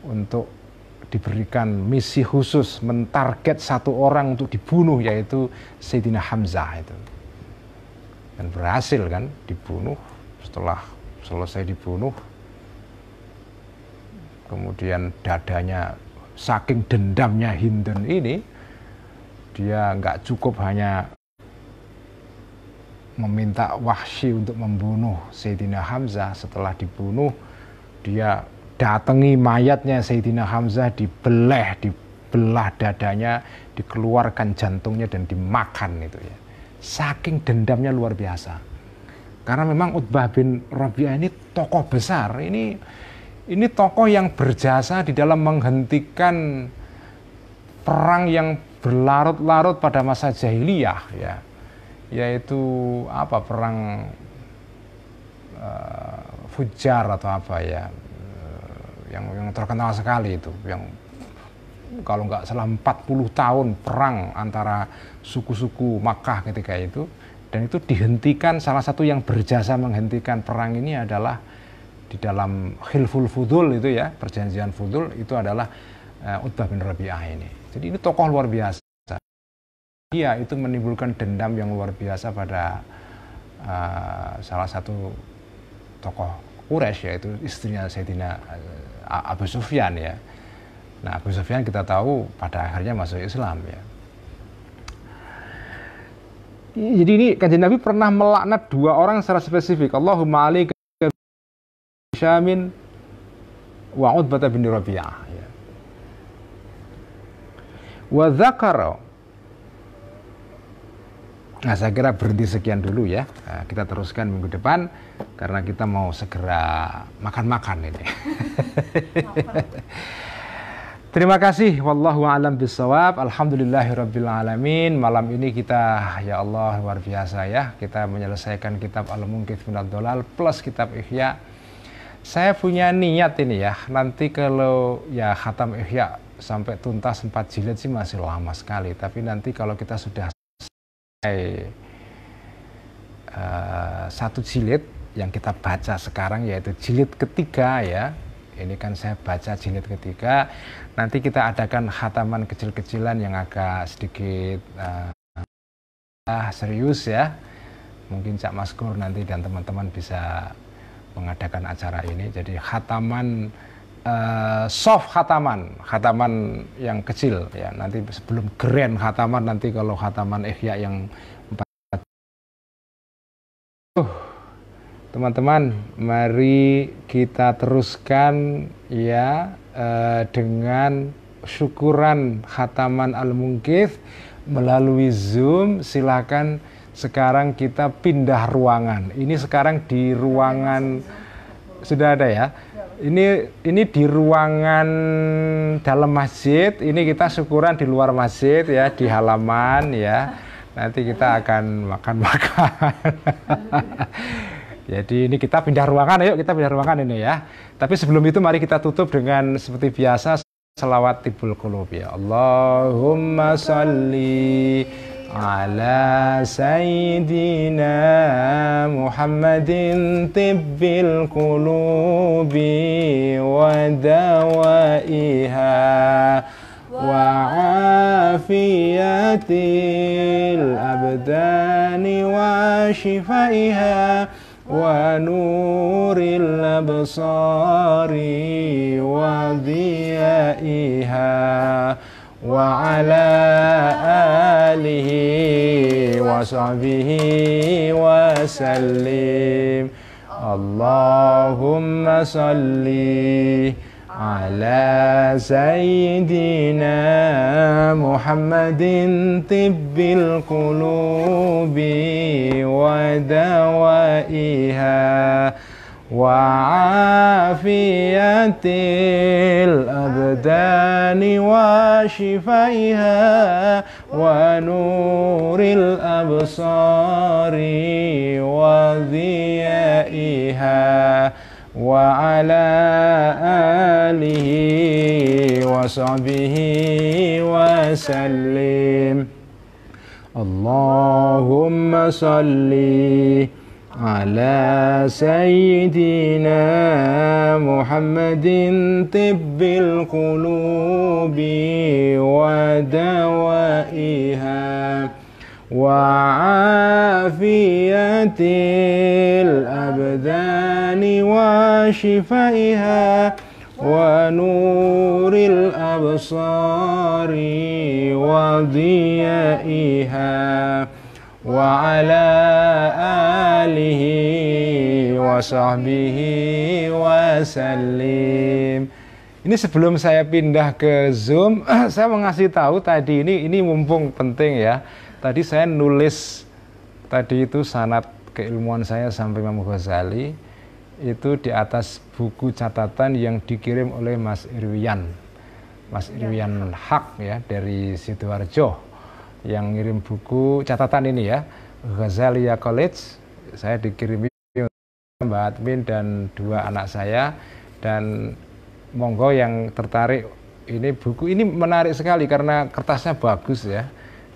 untuk diberikan misi khusus mentarget satu orang untuk dibunuh, yaitu Sayyidina Hamzah itu. Dan berhasil kan dibunuh. Setelah selesai dibunuh, kemudian dadanya, saking dendamnya Hindun ini, dia nggak cukup hanya meminta Wahsy untuk membunuh Sayyidina Hamzah. Setelah dibunuh, dia datangi mayatnya Sayyidina Hamzah, dibelah dadanya, dikeluarkan jantungnya dan dimakan itu ya. Saking dendamnya luar biasa. Karena memang Utbah bin Rabi'ah ini tokoh besar. Ini tokoh yang berjasa di dalam menghentikan perang yang berlarut-larut pada masa jahiliyah ya, yaitu apa, perang Fujar atau apa ya, yang terkenal sekali itu, yang kalau nggak salah 40 tahun perang antara suku-suku Makkah ketika itu, dan itu dihentikan. Salah satu yang berjasa menghentikan perang ini adalah di dalam Khilful Fudul itu ya, perjanjian Fudul itu adalah Utbah bin Rabi'ah ini. Jadi ini tokoh luar biasa. Dia itu menimbulkan dendam yang luar biasa pada salah satu tokoh Quraisy, yaitu istrinya Sayyidina Abu Sufyan ya. Nah, Abu Sufyan kita tahu pada akhirnya masuk Islam ya. Jadi ini Kanjeng Nabi pernah melaknat dua orang secara spesifik. Allahumma alaika Syamin wa Utbah bin Rabi'ah ya. Wa dzakara. Nah, saya kira berhenti sekian dulu ya. Nah, kita teruskan minggu depan karena kita mau segera makan-makan ini. Terima kasih. Wallahu a'lam bishawab. Alhamdulillahirabbil alamin. Malam ini kita, ya Allah, luar biasa ya. Kita menyelesaikan kitab Al-Munqidh minadh Dhalal plus kitab Ihya. Saya punya niat ini ya. Nanti kalau ya khatam Ihya sampai tuntas 4 jilid sih masih lama sekali. Tapi nanti kalau kita sudah satu jilid yang kita baca sekarang, yaitu jilid ketiga ya, ini kan saya baca jilid ketiga, nanti kita adakan khataman kecil-kecilan yang agak sedikit serius ya. Mungkin Cak Maskur nanti dan teman-teman bisa mengadakan acara ini, jadi khataman soft khataman yang kecil ya, nanti sebelum grand khataman. Nanti kalau khataman Ihya yang 4 teman-teman, mari kita teruskan ya dengan syukuran khataman Al-Munqidh melalui Zoom. Silakan sekarang kita pindah ruangan. Ini sekarang di ruangan sudah ada ya. Ini di ruangan dalam masjid. Ini kita syukuran di luar masjid ya, di halaman ya. Nanti kita akan makan-makan. Jadi ini kita pindah ruangan, ayo kita pindah ruangan ini ya. Tapi sebelum itu mari kita tutup dengan seperti biasa selawat tibbul qulub ya. Allahumma sholli ala sayyidina Muhammadin tibbil qulubi wa dawaiha wa afiyatil abdani wa shifaiha wa nuril absari wa dhiyaiha wa ala alihi wa sahbihi wa sallim. Allahumma salli ala sayyidina Muhammadin tibbil qulubi wa dawaiha wa afiyatil abdani wa shifaiha wa nuril absari wa dhiyaiha wa ala alihi wa sahbihi wa sallim. Allahumma salli ala sayyidina Muhammadin tibbil qulubi wa dawaiha wa afiyatil abdani wa shifaiha wa nuril absari wa dhiyaiha wa ala alihi wa sahbihi wa sallim. Ini sebelum saya pindah ke Zoom, saya mau ngasih tahu tadi ini mumpung penting ya. Tadi saya nulis tadi itu sanad keilmuan saya sampai Imam Ghazali itu di atas buku catatan yang dikirim oleh Mas Irwian. Mas Irwian Haq ya dari Sidoarjo yang ngirim buku catatan ini ya, Ghazalia College. Saya dikirimi Mbak Admin dan 2 anak saya, dan monggo yang tertarik, ini buku ini menarik sekali karena kertasnya bagus ya.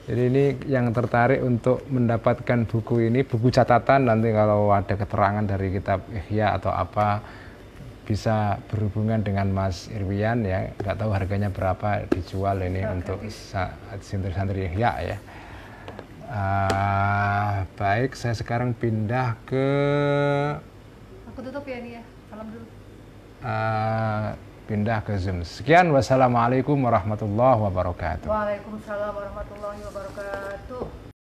Jadi ini yang tertarik untuk mendapatkan buku ini, buku catatan, nanti kalau ada keterangan dari kitab Ihya atau apa bisa berhubungan dengan Mas Irwian ya. Nggak tahu harganya berapa dijual ini untuk santri-santri Ihya ya. Baik, saya sekarang pindah ke... Aku tutup ya ini ya, salam dulu. Pindah ke Zoom. Sekian, wassalamualaikum warahmatullahi wabarakatuh. Waalaikumsalam warahmatullahi wabarakatuh.